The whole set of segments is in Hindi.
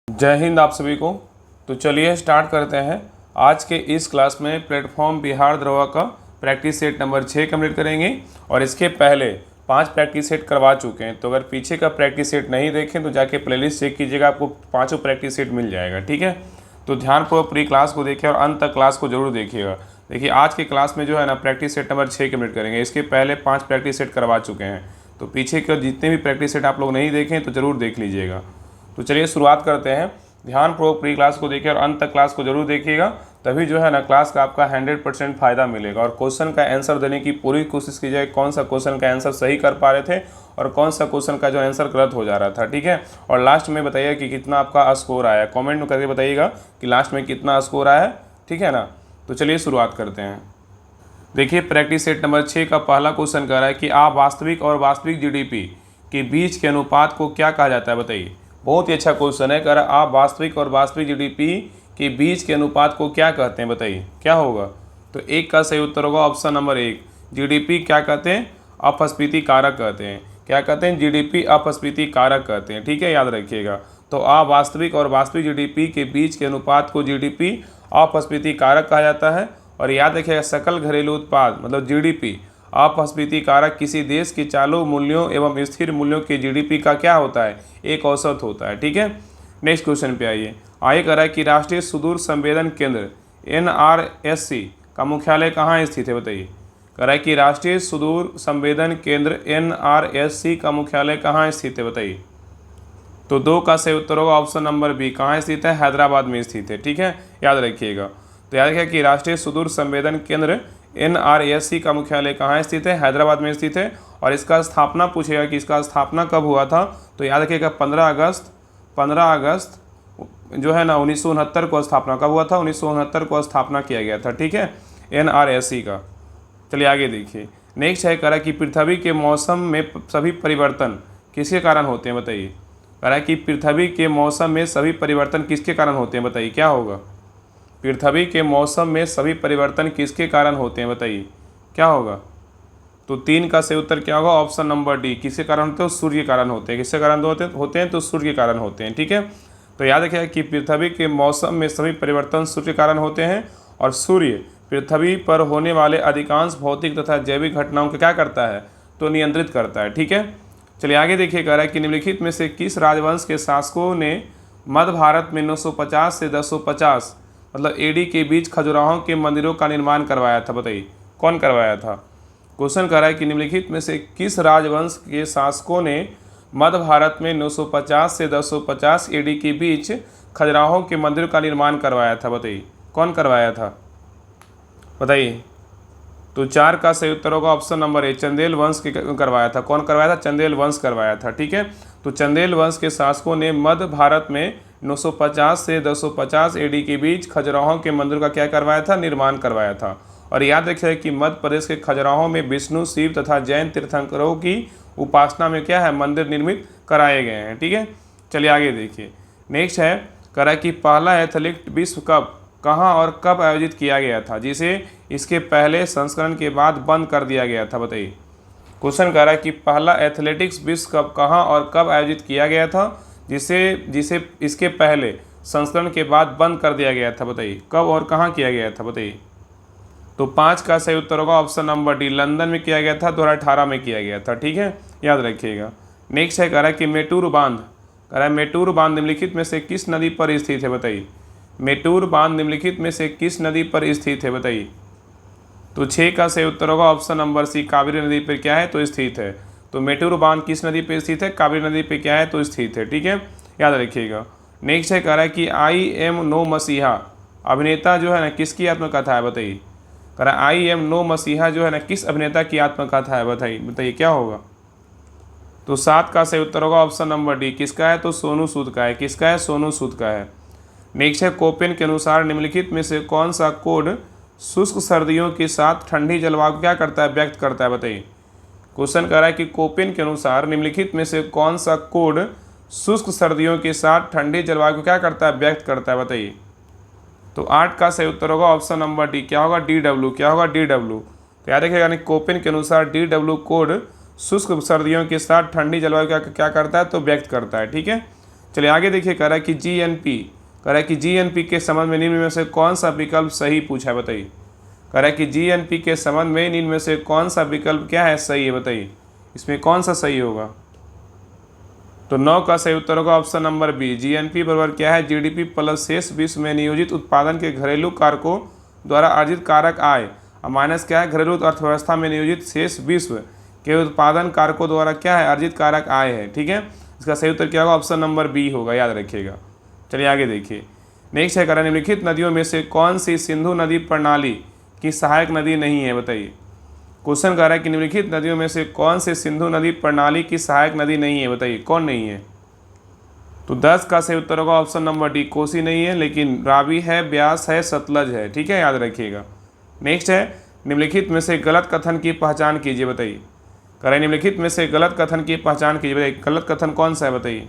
जय हिंद आप सभी को। तो चलिए स्टार्ट करते हैं। आज के इस क्लास में प्लेटफॉर्म बिहार दरोगा का प्रैक्टिस सेट नंबर 6 कंप्लीट करेंगे और इसके पहले 5 प्रैक्टिस सेट करवा चुके हैं। तो अगर पीछे का प्रैक्टिस सेट नहीं देखें तो जाके प्लेलिस्ट चेक कीजिएगा, आपको 5 प्रैक्टिस सेट मिल जाएगा। ठीक है, तो ध्यानपूर्वक पूरी क्लास को देखिए और अंत तक क्लास को जरूर देखिएगा। देखिए आज की क्लास में जो है ना प्रैक्टिस सेट नंबर 6 कंप्लीट करेंगे। इसके पहले 5 प्रैक्टिस सेट करवा चुके हैं, तो पीछे के जितने भी प्रैक्टिस सेट आप लोग नहीं देखें तो ज़रूर देख लीजिएगा। तो चलिए शुरुआत करते हैं। ध्यानपूर्वक पूरी क्लास को देखिए और अंत तक क्लास को जरूर देखिएगा, तभी जो है ना क्लास का आपका 100% फ़ायदा मिलेगा। और क्वेश्चन का आंसर देने की पूरी कोशिश कीजिए, कौन सा क्वेश्चन का आंसर सही कर पा रहे थे और कौन सा क्वेश्चन का जो आंसर गलत हो जा रहा था। ठीक है, और लास्ट में बताइए कि कितना आपका स्कोर आया, कमेंट में करके बताइएगा कि लास्ट में कितना स्कोर आया है। ठीक है ना, तो चलिए शुरुआत करते हैं। देखिए प्रैक्टिस सेट नंबर 6 का पहला क्वेश्चन कह रहा है कि आप वास्तविक और वास्तविक जीडीपी के बीच के अनुपात को क्या कहा जाता है, बताइए। बहुत ही अच्छा क्वेश्चन है। कह रहा आप वास्तविक और वास्तविक जीडीपी के बीच के अनुपात को क्या कहते हैं, बताइए क्या होगा। तो एक का सही उत्तर होगा ऑप्शन नंबर 1। जीडीपी क्या कहते हैं, अपस्फीति कारक कहते हैं। क्या कहते हैं, जीडीपी अपस्फीति कारक कहते हैं। ठीक है, याद रखिएगा। तो वास्तविक और वास्तविक जीडीपी के बीच के अनुपात को जीडीपी अपस्फीति कारक कहा जाता है। और याद रखिएगा सकल घरेलू उत्पाद मतलब जीडीपी अपस्फीति कारक किसी देश के चालू मूल्यों एवं स्थिर मूल्यों के जीडीपी का क्या होता है, एक औसत होता है। ठीक है, नेक्स्ट क्वेश्चन पे आइए कह रहा है कि राष्ट्रीय सुदूर संवेदन केंद्र NRSC का मुख्यालय कहाँ स्थित है, बताइए। कह रहा है कि राष्ट्रीय सुदूर संवेदन केंद्र NRSC का मुख्यालय कहाँ स्थित है, बताइए। तो 2 का सही उत्तर होगा ऑप्शन नंबर बी। कहाँ स्थित है, हैदराबाद में स्थित है। ठीक है, याद रखिएगा। तो याद रखिए कि राष्ट्रीय सुदूर संवेदन केंद्र NRSC का मुख्यालय कहाँ स्थित है, हैदराबाद में स्थित है। और इसका स्थापना पूछेगा कि इसका स्थापना कब हुआ था, तो याद रखिएगा 15 अगस्त जो है ना 1969 को स्थापना कब हुआ था, 1969 को स्थापना किया गया था। ठीक है, NRSC का। चलिए आगे देखिए। नेक्स्ट है कह रहा है कि पृथ्वी के मौसम में सभी परिवर्तन किसके कारण होते हैं, बताइए। कह रहा है कि पृथ्वी के मौसम में सभी परिवर्तन किसके कारण होते हैं, बताइए क्या होगा। पृथ्वी के मौसम में सभी परिवर्तन किसके कारण होते हैं, बताइए क्या होगा। तो 3 का सही उत्तर क्या होगा ऑप्शन नंबर डी। किसके कारण होते हैं, सूर्य के कारण होते हैं। किसके कारण होते हैं, तो सूर्य के कारण होते हैं। ठीक है, तो याद रखिएगा कि पृथ्वी के मौसम में सभी परिवर्तन सूर्य के कारण होते हैं और सूर्य पृथ्वी पर होने वाले अधिकांश भौतिक तथा जैविक घटनाओं को क्या करता है, तो नियंत्रित करता है। ठीक है, चलिए आगे देखिए। कह रहा है कि निम्नलिखित में से किस राजवंश के शासकों ने मध्य भारत में 950 से 1050 मतलब एडी के बीच खजुराहों के मंदिरों का निर्माण करवाया था, बताइए कौन करवाया था। क्वेश्चन कह रहा है कि निम्नलिखित में से किस राजवंश के शासकों ने मध्य भारत में 950 से 1050 एडी के बीच खजुराहों के मंदिर का निर्माण करवाया था, बताइए कौन करवाया था, बताइए। तो 4 का सही उत्तर होगा ऑप्शन नंबर ए। चंदेल वंश के करवाया था। कौन करवाया था, चंदेल वंश करवाया था। ठीक है, तो चंदेल वंश के शासकों ने मध्य भारत में 950 से 1050 एडी के बीच खजुराहों के मंदिर का क्या करवाया था, निर्माण करवाया था। और याद रखिए कि मध्य प्रदेश के खजुराहों में विष्णु, शिव तथा जैन तीर्थंकरों की उपासना में क्या है, मंदिर निर्मित कराए गए हैं। ठीक है, चलिए आगे देखिए। नेक्स्ट है कह रहा है कि पहला एथलेटिक विश्व कप कहाँ और कब आयोजित किया गया था, जिसे इसके पहले संस्करण के बाद बंद कर दिया गया था, बताइए। क्वेश्चन कह रहा है कि पहला एथलेटिक्स विश्व कप कहाँ और कब आयोजित किया गया था, जिसे इसके पहले संस्करण के बाद बंद कर दिया गया था, बताइए कब और कहाँ किया गया था, बताइए। तो 5 का सही उत्तर होगा ऑप्शन नंबर डी। लंदन में किया गया था, 2018 में किया गया था। ठीक है, याद रखिएगा। नेक्स्ट है कह रहा है कि मेटूर बांध, कह रहा है मेटूर बांध निम्नलिखित में से किस नदी पर स्थित है, बताइए। मेटूर बांध निम्नलिखित में से किस नदी पर स्थित है, बताइए। तो 6 का सही उत्तर होगा ऑप्शन नंबर सी। कावेरी नदी पर क्या है, तो स्थित है। तो मेटूर बांध किस नदी पर स्थित है, कावेरी नदी पर क्या है, तो स्थित है। ठीक है, याद रखिएगा। नेक्स्ट है कह रहा है कि आई एम नो मसीहा अभिनेता जो है ना किसकी आत्मकथा है, बताइए। कह रहा है आई एम नो मसीहा जो है ना किस अभिनेता की आत्मकथा है, बताइए क्या होगा। तो 7 का सही उत्तर होगा ऑप्शन नंबर डी। किसका है, तो सोनू सूद का है। किसका है, सोनू सूद का है। नेक्स्ट है कोपेन के अनुसार निम्नलिखित में से कौन सा कोड शुष्क सर्दियों के साथ ठंडी जलवायु क्या करता है, व्यक्त करता है, बताइए। क्वेश्चन कह रहा है कि कोपेन के अनुसार निम्नलिखित में से कौन सा कोड शुष्क सर्दियों के साथ ठंडी जलवायु को क्या करता है, व्यक्त करता है, बताइए। तो 8 का सही उत्तर होगा ऑप्शन नंबर डी। क्या होगा, DW। क्या होगा, DW। तो याद रखिएगा यानी कोपेन के अनुसार DW कोड शुष्क सर्दियों के साथ ठंडी जलवायु क्या करता है, तो व्यक्त करता है। ठीक है, चलिए आगे देखिए, कह रहा है कि जीएनपी, कह रहा है कि जीएनपी के संबंध में निम्न में से कौन सा विकल्प सही पूछा है, बताइए। कह रहा है कि जीएनपी के संबंध में निम्न में से कौन सा विकल्प क्या है, सही है, बताइए। इसमें कौन सा सही होगा? तो 9 का सही उत्तर होगा ऑप्शन नंबर बी। जीएनपी बराबर क्या है? जीडीपी प्लस शेष विश्व में नियोजित उत्पादन के घरेलू कारकों द्वारा अर्जित कारक आय, और माइनस क्या है? घरेलू अर्थव्यवस्था में नियोजित शेष विश्व के उत्पादन कारकों द्वारा क्या है? अर्जित कारक आय है। ठीक है, इसका सही उत्तर क्या होगा? ऑप्शन नंबर बी होगा, याद रखिएगा। चलिए आगे देखिए, नेक्स्ट है, कह निम्नलिखित नदियों में से कौन सी सिंधु नदी प्रणाली की सहायक नदी नहीं है, बताइए। क्वेश्चन कह रहा है कि निम्नलिखित नदियों में से कौन से सिंधु नदी प्रणाली की सहायक नदी नहीं है, बताइए कौन नहीं है। तो 10 का सही उत्तर होगा ऑप्शन नंबर डी, कोसी नहीं है, लेकिन रावी है, ब्यास है, सतलज है। ठीक है, याद रखिएगा। नेक्स्ट है, निम्नलिखित में से गलत कथन की पहचान कीजिए, बताइए। कह रहे निम्नलिखित में से गलत कथन की पहचान कीजिए, बताइए गलत कथन कौन सा है, बताइए।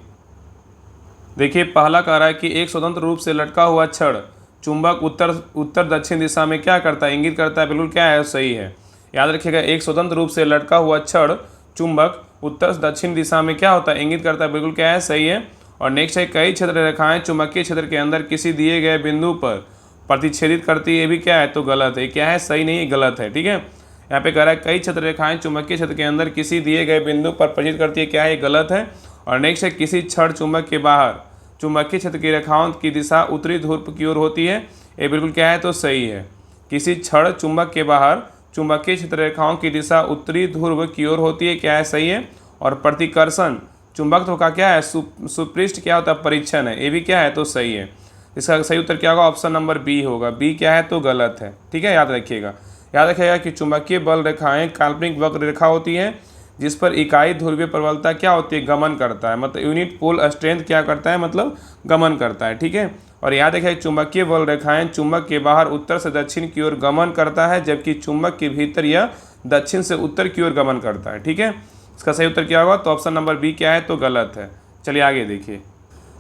देखिए, पहला कह रहा है कि एक स्वतंत्र रूप से लटका हुआ छड़ चुंबक उत्तर दक्षिण दिशा में क्या करता है? इंगित करता है। बिल्कुल क्या है? सही है, याद रखिएगा। एक स्वतंत्र रूप से लटका हुआ छड़ चुंबक उत्तर दक्षिण दिशा में क्या होता है? इंगित करता है। बिल्कुल क्या है? सही है। और नेक्स्ट है, कई क्षेत्र रेखाएं चुंबकीय क्षेत्र के अंदर किसी दिए गए बिंदु पर प्रतिच्छेदित करती है, ये भी क्या है? तो गलत है। क्या है? सही नहीं है, गलत है। ठीक है, यहाँ पे कह रहा है कई क्षेत्र रेखाएं चुंबकीय क्षेत्र के अंदर किसी दिए गए बिंदु पर प्रतिच्छेदित करती है, क्या है? गलत है। और नेक्स्ट है, किसी छड़ चुंबक के बाहर चुंबकीय क्षेत्र की रेखाओं की दिशा उत्तरी ध्रुव की ओर होती है, ये बिल्कुल क्या है? तो सही है। किसी छड़ चुंबक के बाहर चुंबकीय क्षेत्र रेखाओं की दिशा उत्तरी ध्रुव की ओर होती है, क्या है? सही है। और प्रतिकर्षण चुंबकत्व का क्या है? सुपृष्ठ क्या होता है? परीक्षण है, ये भी क्या है? तो सही है। इसका सही उत्तर क्या होगा? ऑप्शन नंबर बी होगा। बी क्या है? तो गलत है। ठीक है, याद रखिएगा। याद रखिएगा कि चुंबकीय बल रेखाएं काल्पनिक वक्र रेखा होती है जिस पर इकाई ध्रुवीय प्रबलता क्या होती है? गमन करता है, मतलब यूनिट पोल स्ट्रेंथ क्या करता है? मतलब गमन करता है। ठीक है, और याद रखिए चुंबकीय बल रेखाएं चुंबक के बाहर उत्तर से दक्षिण की ओर गमन करता है, जबकि चुंबक के भीतर यह दक्षिण से उत्तर की ओर गमन करता है। ठीक है, इसका सही उत्तर क्या होगा? तो ऑप्शन नंबर बी क्या है? तो गलत है। चलिए आगे देखिए,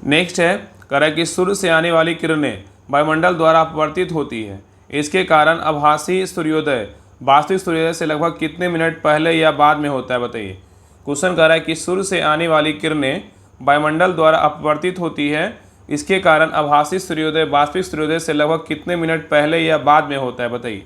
नेक्स्ट है, कह रहा है कि सूर्य से आने वाली किरणें वायुमंडल द्वारा अपवर्तित होती है, इसके कारण आभासी सूर्योदय वास्तविक सूर्योदय से लगभग कितने मिनट पहले या बाद में होता है, बताइए। क्वेश्चन कह रहा है कि सूर्य से आने वाली किरणें वायुमंडल द्वारा अपवर्तित होती है, इसके कारण आभासी सूर्योदय वास्तविक सूर्योदय से लगभग कितने मिनट पहले या बाद में होता है, बताइए।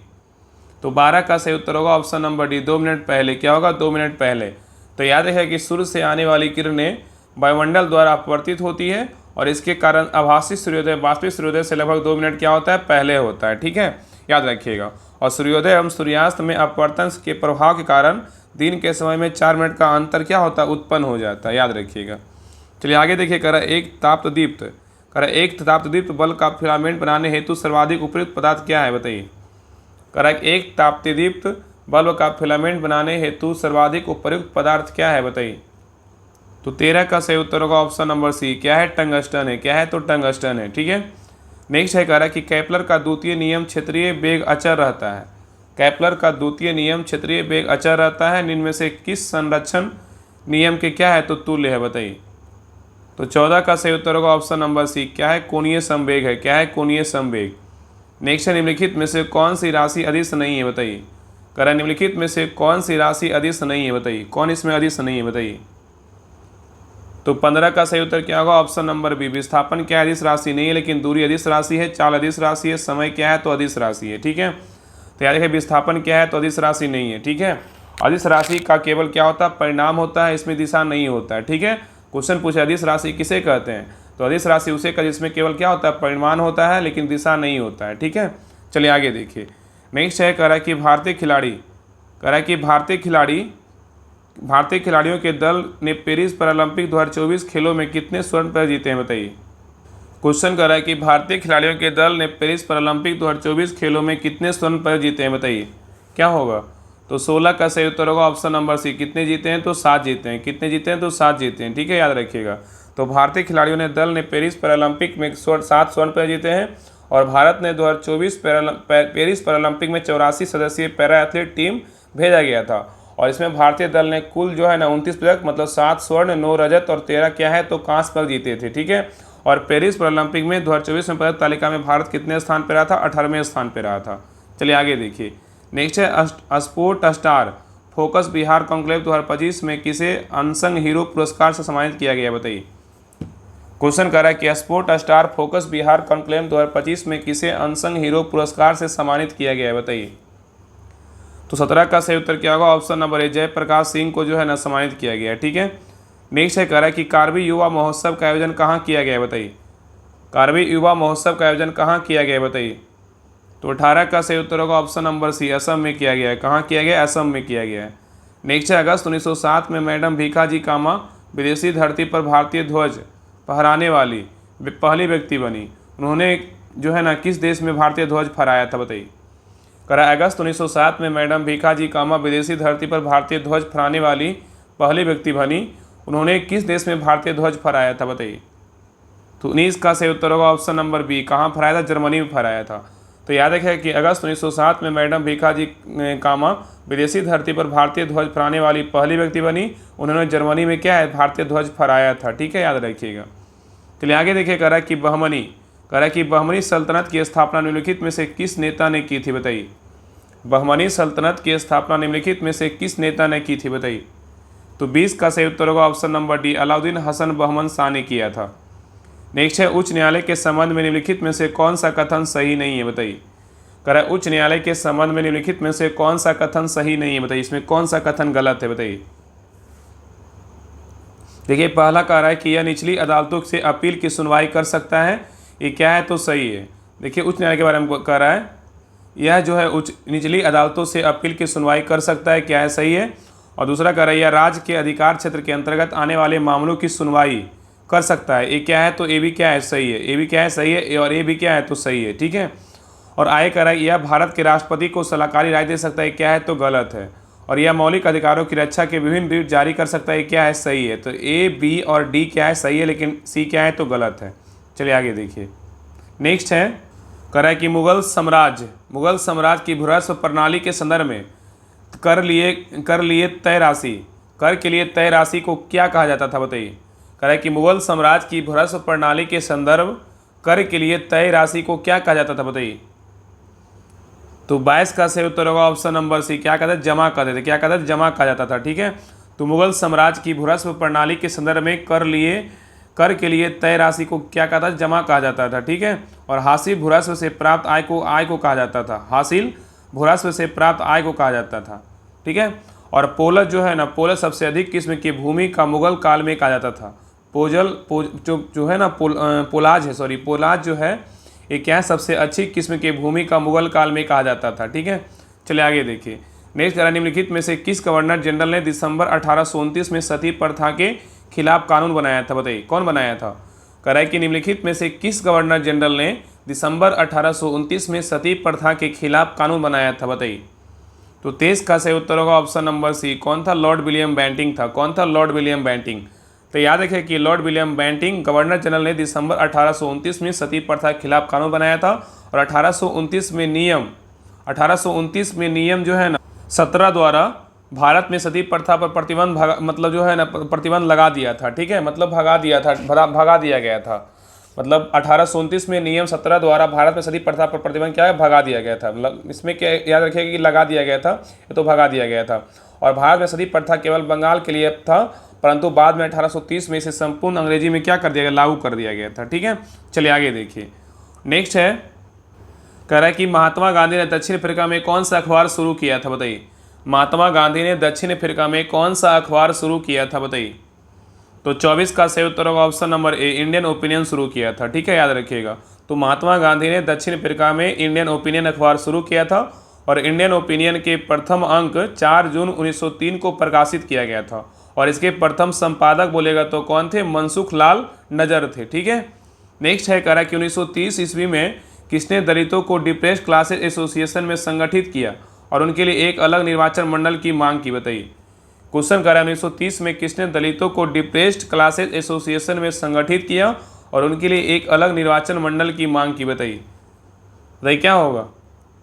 तो 12 का सही उत्तर होगा ऑप्शन नंबर डी, 2 मिनट पहले। क्या होगा? 2 मिनट पहले। तो याद रखिए कि सूर्य से आने वाली किरणें वायुमंडल द्वारा अपवर्तित होती है और इसके कारण आभासी सूर्योदय वास्तविक सूर्योदय से लगभग 2 मिनट क्या होता है? पहले होता है। ठीक है, याद रखिएगा। और सूर्योदय एवं सूर्यास्त में अपवर्तन के प्रभाव के कारण दिन के समय में 4 मिनट का अंतर क्या होता है? उत्पन्न हो जाता है, याद रखिएगा। चलिए आगे देखिए, कह रहा है एक ताप्तदीप्त, कह रहा है एक ताप्तदीप्त बल्ब का फिलामेंट बनाने हेतु सर्वाधिक उपयुक्त पदार्थ क्या है, बताइए। कह रहा है एक ताप्तदीप्त बल्ब का फिलामेंट बनाने हेतु सर्वाधिक उपयुक्त पदार्थ क्या है, बताइए। तो 13 का सही उत्तर होगा ऑप्शन नंबर सी, क्या है? टंगस्टन है। क्या है? तो टंगस्टन है। ठीक है, नेक्स्ट है, कह रहा है कि केपलर का द्वितीय नियम क्षेत्रीय वेग अचर रहता है। केपलर का द्वितीय नियम क्षेत्रीय वेग अचर रहता है, निम्न में से किस संरक्षण नियम के क्या है? तो तुल्य है, बताइए। तो 14 का सही उत्तर होगा ऑप्शन नंबर सी, क्या है? कोणीय संवेग है। क्या है? कोणीय संवेग। नेक्स्ट है, निम्नलिखित में से कौन सी राशि अदिश नहीं है, बताइए। कह रहा है निम्नलिखित में से कौन सी राशि अदिश नहीं है, बताइए। कौन इसमें अदिश नहीं है, बताइए। तो 15 का सही उत्तर क्या होगा? ऑप्शन नंबर बी, विस्थापन क्या है? अदिश राशि नहीं है, लेकिन दूरी अदिश राशि है, चाल अदिश राशि है, समय क्या है? तो अदिश राशि है। ठीक है, तो याद रखिए विस्थापन क्या है? तो अदिश राशि नहीं है। ठीक है, अदिश राशि का केवल क्या होता है? परिणाम होता है, इसमें दिशा नहीं होता है। ठीक है, क्वेश्चन पूछे अदिश राशि किसे कहते हैं? तो अदिश राशि उसे का जिसमें केवल क्या होता है? परिमाण होता है, लेकिन दिशा नहीं होता है। ठीक है, चलिए आगे देखिए, नेक्स्ट है, कह रहा है कि भारतीय खिलाड़ियों के दल ने पेरिस पैरालंपिक 2024 खेलों में कितने स्वर्ण पदक जीते हैं, बताइए। क्वेश्चन कर रहा है कि भारतीय खिलाड़ियों के दल ने पेरिस पैरालंपिक 2024 खेलों में कितने स्वर्ण पदक जीते हैं, बताइए। क्या होगा? तो 16 का सही उत्तर होगा ऑप्शन नंबर सी, कितने जीते हैं? तो 7 जीते हैं। कितने जीते हैं? तो 7 जीते हैं। ठीक है, याद रखिएगा। तो भारतीय खिलाड़ियों ने दल ने पेरिस पैरालंपिक में 7 स्वर्ण पदक जीते हैं और भारत ने 2024 पेरिस पैरालंपिक में 84 सदस्यीय पैरा एथलीट टीम भेजा गया था और इसमें भारतीय दल ने कुल जो है ना 29 पदक, मतलब 7 स्वर्ण, 9 रजत और 13 क्या है? तो कांस्य पदक जीते थे। ठीक है, और पेरिस पैरालंपिक में 2024 में पदक तालिका में भारत कितने स्थान पर रहा था? 18वें स्थान पर रहा था। चलिए आगे देखिए, नेक्स्ट है, sport star focus Bihar conclave 2025 में किसे अनसंग हीरो पुरस्कार से सम्मानित किया गया, बताइए। क्वेश्चन कर रहा है कि sport star focus Bihar conclave 2025 में किसे अनसंग हीरो पुरस्कार से सम्मानित किया गया है, बताइए। तो 17 का सही उत्तर क्या होगा? Option number A, Jayaprakash Singh को जो है ना सम्मानित किया गया है। ठीक है, नेक्स्ट है कह रहा है कि कार्बी युवा महोत्सव का आयोजन कहाँ किया गया है, बताइए। कार्बी युवा महोत्सव का आयोजन कहाँ किया गया है, बताइए। तो 18 का सही उत्तर होगा ऑप्शन नंबर सी, असम में किया गया है। कहाँ किया गया है? असम में किया गया है। नेक्स्ट है अगस्त 1907 में मैडम भीखाजी कामा विदेशी धरती पर भारतीय ध्वज फहराने वाली पहली व्यक्ति बनी। उन्होंने जो है ना किस देश में भारतीय ध्वज फहराया था, बताइए। करा अगस्त 1907 में मैडम भीखाजी कामा विदेशी धरती पर भारतीय ध्वज फहराने वाली पहली व्यक्ति बनी। उन्होंने किस देश में भारतीय ध्वज फहराया था, बताइए। तो 19 का सही उत्तर होगा ऑप्शन नंबर बी, कहाँ फहराया था? जर्मनी में फहराया था। तो याद रखें कि अगस्त 1907 में मैडम भीखाजी कामा विदेशी धरती पर भारतीय ध्वज फहराने वाली पहली व्यक्ति बनी। उन्होंने जर्मनी में क्या है? भारतीय ध्वज फहराया था। ठीक है, याद रखिएगा। चलिए आगे देखिए, कह रहा है कि बहमनी सल्तनत की स्थापना निम्नलिखित में से किस नेता ने की थी, बताइए। बहमनी सल्तनत की स्थापना निम्नलिखित में से किस नेता ने की थी, बताइए। तो 20 का सही उत्तर होगा option number D, Alauddin Hasan Bahman Shah ने किया था। नेक्स्ट है उच्च न्यायालय के संबंध में निम्नलिखित में से कौन सा कथन सही नहीं है, बताइए। कह रहा है उच्च न्यायालय के संबंध में निम्नलिखित में से कौन सा कथन सही नहीं है, बताइए। इसमें कौन सा कथन गलत है, बताइए। देखिए पहला कह रहा है कि यह निचली अदालतों से अपील की सुनवाई कर सकता है, ये क्या है? तो सही है। देखिए उच्च न्यायालय के बारे में कह रहा है, यह जो है निचली अदालतों से अपील की सुनवाई कर सकता है, क्या है? सही है। और दूसरा कह रहा है यह राज्य के अधिकार क्षेत्र के अंतर्गत आने वाले मामलों की सुनवाई कर सकता है, ये क्या है? तो ए भी क्या है? सही है। ए भी क्या है? सही है। और ए भी क्या है? तो सही है। ठीक है। और आगे कह रहा है यह भारत के राष्ट्रपति को सलाहकारी राय दे सकता है, क्या है? तो गलत है। और यह मौलिक अधिकारों की रक्षा के विभिन्न रीट जारी कर सकता है, क्या है? सही है। तो ए, बी और डी क्या है? सही है, लेकिन सी क्या है? तो गलत है। चलिए आगे देखिए, नेक्स्ट है कह रहा है कि मुगल साम्राज्य की भूराजस्व प्रणाली के संदर्भ में कर लिए तय राशि को क्या कहा जाता था, बताइए। कह रहा है कि मुगल साम्राज्य की भूराजस्व प्रणाली के संदर्भ कर के लिए तय राशि को क्या कहा जाता था, बताइए। तो 22 का सही उत्तर होगा ऑप्शन नंबर सी, क्या कहते थे? जमा कहते थे। क्या कहते थे? जमा कहा जाता था। ठीक है। तो मुगल साम्राज्य की भूराजस्व प्रणाली के संदर्भ में कर के लिए तय राशि को क्या कहता था? जमा कहा जाता था। ठीक है। और हासिल भूराजस्व से प्राप्त आय को कहा जाता था। हासिल भूराजस्व से प्राप्त आय को कहा जाता था। ठीक है। और पोलज जो है ना, पोलज सबसे अधिक किस्म की भूमि का मुगल काल में कहा जाता था। जो है ना पोलाज जो है ये क्या है? सबसे अच्छी किस्म की भूमि का मुगल काल में कहा जाता था। ठीक है। चलिए आगे देखिए, नेक्स्ट निम्नलिखित में से किस गवर्नर जनरल ने दिसंबर 1829 में सती प्रथा के खिलाफ कानून बनाया था, बताइए। कौन बनाया था? कह रहा है कि निम्नलिखित में से किस गवर्नर जनरल ने दिसंबर 1829 में सती प्रथा के खिलाफ कानून बनाया था, बताइए। तो 23 का सही उत्तर होगा ऑप्शन नंबर सी, कौन था? लॉर्ड विलियम बेंटिंक था। कौन था? Lord William Bentinck. तो याद रखें कि Lord William Bentinck governor general ने दिसंबर 1829 में सती प्रथा के खिलाफ कानून बनाया था। और 1829 में नियम जो है ना 17 द्वारा भारत में सती प्रथा पर प्रतिबंध लगा दिया था। ठीक है, मतलब भगा दिया गया था। मतलब 1829 में नियम 17 द्वारा भारत में सती प्रथा पर प्रतिबंध क्या है? भगा दिया गया था। मतलब इसमें क्या याद रखिएगा कि लगा दिया गया था, ये तो भगा दिया गया था। और भारत में सती प्रथा केवल बंगाल के लिए था, परंतु बाद में 1830 में इसे संपूर्ण अंग्रेजी में क्या कर दिया गया? लागू कर दिया गया था। ठीक है। चलिए आगे देखिए, नेक्स्ट है कह रहा है कि महात्मा गांधी ने दक्षिण अफ्रीका में कौन सा अखबार शुरू किया था, बताइए। महात्मा गांधी ने दक्षिण अफ्रीका में कौन सा अखबार शुरू किया था, बताइए। तो 24 का सही उत्तर होगा ऑप्शन नंबर ए, इंडियन ओपिनियन शुरू किया था। ठीक है, याद रखिएगा। तो महात्मा गांधी ने दक्षिण अफ्रीका में इंडियन ओपिनियन अखबार शुरू किया था। और इंडियन ओपिनियन के प्रथम अंक 4 जून 1903 को प्रकाशित किया गया था। और इसके प्रथम संपादक बोलेगा तो कौन थे? मनसुख लाल नजर थे। ठीक है। नेक्स्ट है कह रहा है कि 1930 ईस्वी में किसने दलितों को डिप्रेस्ड क्लासेज एसोसिएशन में संगठित किया और उनके लिए एक अलग निर्वाचन मंडल की मांग की, बताइए। क्वेश्चन कर रहा है 1930 में किसने दलितों को डिप्रेस्ड क्लासेज एसोसिएशन में संगठित किया और उनके लिए एक अलग निर्वाचन मंडल की मांग की, बताइए क्या होगा?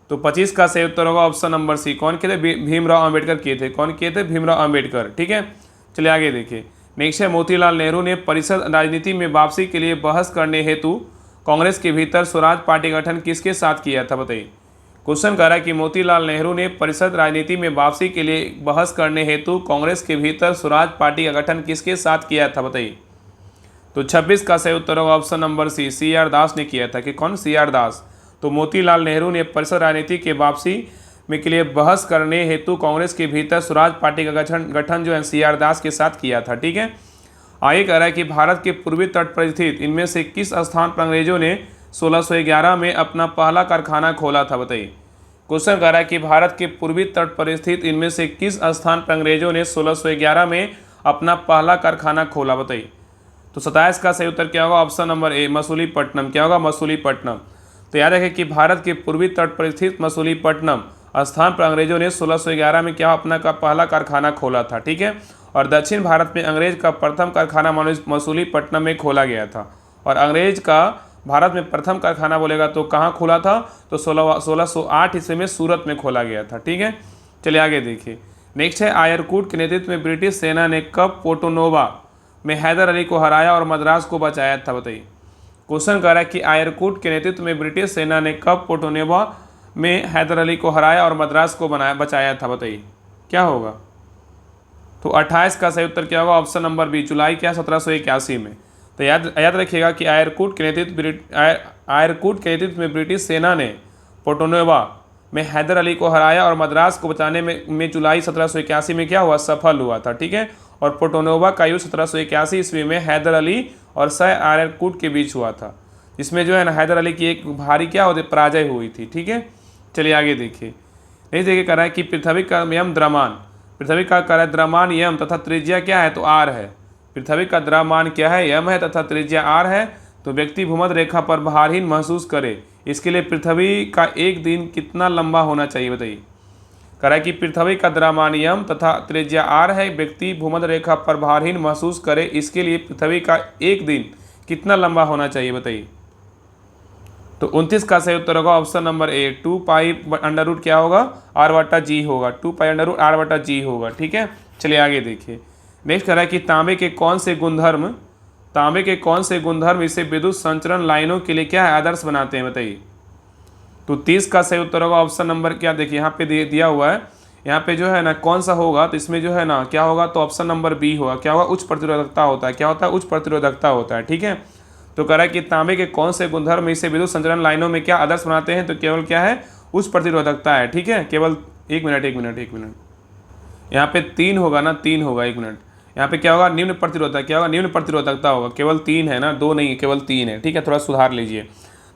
तो 25 का सही उत्तर होगा ऑप्शन नंबर सी, कौन किए थे? भीमराव अम्बेडकर किए थे। कौन किए थे? भीमराव अम्बेडकर। ठीक है। चलिए आगे देखिए, नेक्स्ट है मोतीलाल नेहरू ने परिषद राजनीति में वापसी के लिए बहस करने हेतु कांग्रेस के भीतर स्वराज पार्टी गठन किसके साथ किया था, बताइए। क्वेश्चन कह रहा है कि मोतीलाल नेहरू ने परिषद राजनीति में वापसी के लिए बहस करने हेतु कांग्रेस के भीतर स्वराज पार्टी का गठन किसके साथ किया था, बताइए। तो 26 का सही उत्तर होगा ऑप्शन नंबर सी आर दास ने किया था। कि कौन? सी आर दास। तो मोतीलाल नेहरू ने परिषद राजनीति के वापसी में के लिए बहस करने हेतु कांग्रेस के भीतर स्वराज पार्टी का गठन जो है सी आर दास के साथ किया था। ठीक है। आगे कह रहा है कि भारत के पूर्वी तट पर स्थित इनमें से किस स्थान पर अंग्रेजों ने 1611 में अपना पहला कारखाना खोला था? बताइए। क्वेश्चन कह रहा है कि भारत के पूर्वी तट पर स्थित इनमें से किस स्थान पर अंग्रेजों ने 1611 में अपना पहला कारखाना खोला? बताइए। तो 27 का सही उत्तर क्या होगा? ऑप्शन नंबर ए, मसूलीपट्टनम। क्या होगा? मसूलीपट्टनम। तो याद रखें कि भारत के पूर्वी तट पर स्थित मसूलीपट्टनम स्थान पर अंग्रेजों ने 1611 में क्या अपना का पहला कारखाना खोला था। ठीक है। और दक्षिण भारत में अंग्रेज का प्रथम कारखाना मसूलीपट्टनम में खोला गया था। और अंग्रेज का भारत में प्रथम कारखाना बोलेगा तो कहाँ खोला था? तो 1608 ईस्वी में सूरत में खोला गया था। ठीक है। चलिए आगे देखिए। नेक्स्ट है, आयरकूट के नेतृत्व में ब्रिटिश सेना ने कब पोर्टोनोवा में हैदर अली को हराया और मद्रास को बचाया था? बताइए। क्वेश्चन कह रहा है कि आयरकूट के नेतृत्व में ब्रिटिश सेना ने कब पोर्टोनोवा में हैदर अली को हराया और मद्रास को बचाया था? बताइए क्या होगा? तो 28 का सही उत्तर क्या होगा? ऑप्शन नंबर बी, जुलाई क्या 1781 में। तो याद रखिएगा कि आयरकूट के नेतृत्व में ब्रिटिश सेना ने पोर्टोनोवा में हैदर अली को हराया और मद्रास को बचाने में जुलाई 1781 में क्या हुआ? सफल हुआ था। ठीक है। और पोर्टोनोवा का युद्ध 1781 ईस्वी में हैदर अली और सर आयरकूट के बीच हुआ था, जिसमें जो है ना हैदर अली की एक भारी क्या होती पराजय हुई थी। ठीक है। चलिए आगे देखिए। नहीं देखिए कह रहा है कि पृथ्वी का यम द्रव्यमान, पृथ्वी का कह रहा है द्रव्यमान यम तथा त्रिज्या क्या है? तो आर है। पृथ्वी का द्रव्यमान क्या है? यम है तथा त्रिज्या आर है। तो व्यक्ति भूमध्य रेखा पर भारहीन महसूस करे, इसके लिए पृथ्वी का एक दिन कितना लंबा होना चाहिए? बताइए। कह रहा है कि पृथ्वी का द्रव्यमान यम तथा त्रिज्या आर है, व्यक्ति भूमध्य रेखा पर भारहीन महसूस करे, इसके लिए पृथ्वी का एक दिन कितना लंबा होना चाहिए? बताइए। तो 29 का सही उत्तर होगा option number A, 2 pi under root क्या होगा? आर बटा जी होगा। 2 पाई अंडर रूट आर बटा जी होगा। ठीक है। चलिए आगे देखिए। नेक्स्ट कह रहा है कि तांबे के कौन से गुणधर्म इसे विद्युत संचरण लाइनों के लिए क्या है? आदर्श बनाते हैं? बताइए। तो 30 का सही उत्तर होगा ऑप्शन नंबर क्या? देखिए यहाँ पे दिया हुआ है, यहाँ पे जो है ना कौन सा होगा? तो इसमें जो है ना क्या होगा? तो ऑप्शन नंबर बी होगा। क्या होगा? उच्च प्रतिरोधकता होता है। क्या होता है? उच्च प्रतिरोधकता होता है। ठीक है। तो कह रहा है कि तांबे के कौन से गुणधर्म इसे विद्युत संचरण लाइनों में क्या आदर्श बनाते हैं? तो केवल क्या है? उच्च प्रतिरोधकता है। ठीक है। केवल एक मिनट यहाँ पे 3 होगा ना, 3 होगा। 1 मिनट। यहाँ पे क्या होगा? निम्न प्रतिरोधकता। क्या होगा? निम्न प्रतिरोधकता होगा। केवल 3 है ना, 2 नहीं, केवल 3 है। ठीक है। थोड़ा सुधार लीजिए।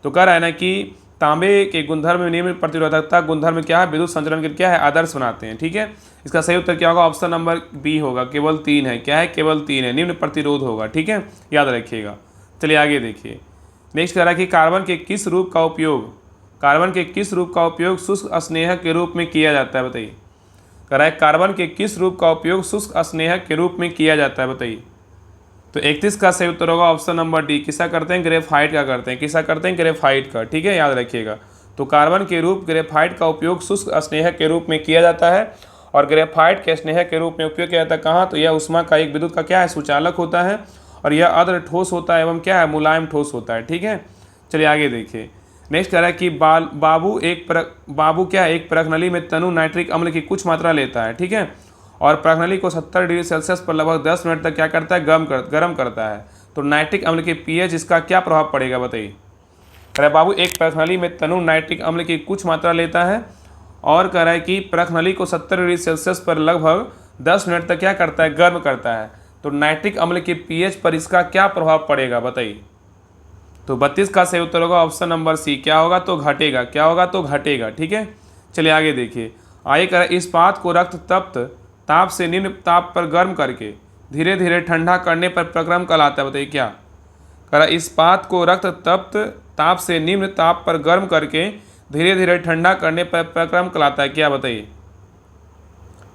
तो कह रहा है ना कि तांबे के गुणधर्म में निम्न प्रतिरोधकता गुणधर्म क्या है? विद्युत संचरण के क्या है? आदर्श बनाते हैं। ठीक है। इसका सही उत्तर क्या होगा? ऑप्शन नंबर बी होगा। केवल 3 है। क्या है? केवल 3 है। निम्न प्रतिरोध होगा। ठीक है। याद रखिएगा। चलिए आगे देखिए। नेक्स्ट कह रहा है कि कार्बन के किस रूप का उपयोग शुष्क स्नेहक के रूप में किया जाता है? बताइए। कह रहा है कार्बन के किस रूप का उपयोग शुष्क स्नेहक के रूप में किया जाता है? बताइए। तो 31 का सही उत्तर होगा ऑप्शन नंबर डी, किसका करते हैं? ग्रेफाइट का करते हैं। किसका करते हैं? ग्रेफाइट का। ठीक है। याद रखिएगा। तो कार्बन के रूप ग्रेफाइट का उपयोग शुष्क स्नेहक के रूप में किया जाता है। और ग्रेफाइट के स्नेहक के रूप में उपयोग किया जाता है कहाँ? तो यह ऊष्मा का एक विद्युत का क्या है? सुचालक होता है। और यह अर्ध ठोस होता है एवं क्या है? मुलायम ठोस होता है। ठीक है। चलिए आगे देखिए। नेक्स्ट कह रहा है कि बाबू क्या है? एक प्रखनली में तनु नाइट्रिक अम्ल की कुछ मात्रा लेता है। ठीक है। और प्रखनली को 70 डिग्री सेल्सियस पर लगभग 10 मिनट तक क्या करता है? गर्म करता है। तो नाइट्रिक अम्ल के पीएच इसका क्या प्रभाव पड़ेगा? बताइए। कह रहा है बाबू एक प्रखनली में तनु नाइट्रिक अम्ल की कुछ मात्रा लेता है और कह रहा है कि प्रखनली को 70 डिग्री सेल्सियस पर लगभग 10 मिनट तक क्या करता है? गर्म करता है। तो नाइट्रिक अम्ल के पीएच पर इसका क्या प्रभाव पड़ेगा? बताइए। तो 32 का सही उत्तर होगा ऑप्शन नंबर सी। क्या होगा? तो घटेगा। क्या होगा? तो घटेगा। ठीक है। चलिए आगे देखिए। आगे कह रहा है इस्पात को रक्त तप्त ताप से निम्न ताप पर गर्म करके धीरे धीरे ठंडा करने पर प्रक्रम कहलाता है। बताइए क्या? कह रहा है इस्पात को रक्त तप्त ताप से निम्न ताप पर गर्म करके धीरे धीरे ठंडा करने पर प्रक्रम कहलाता है। क्या? बताइए।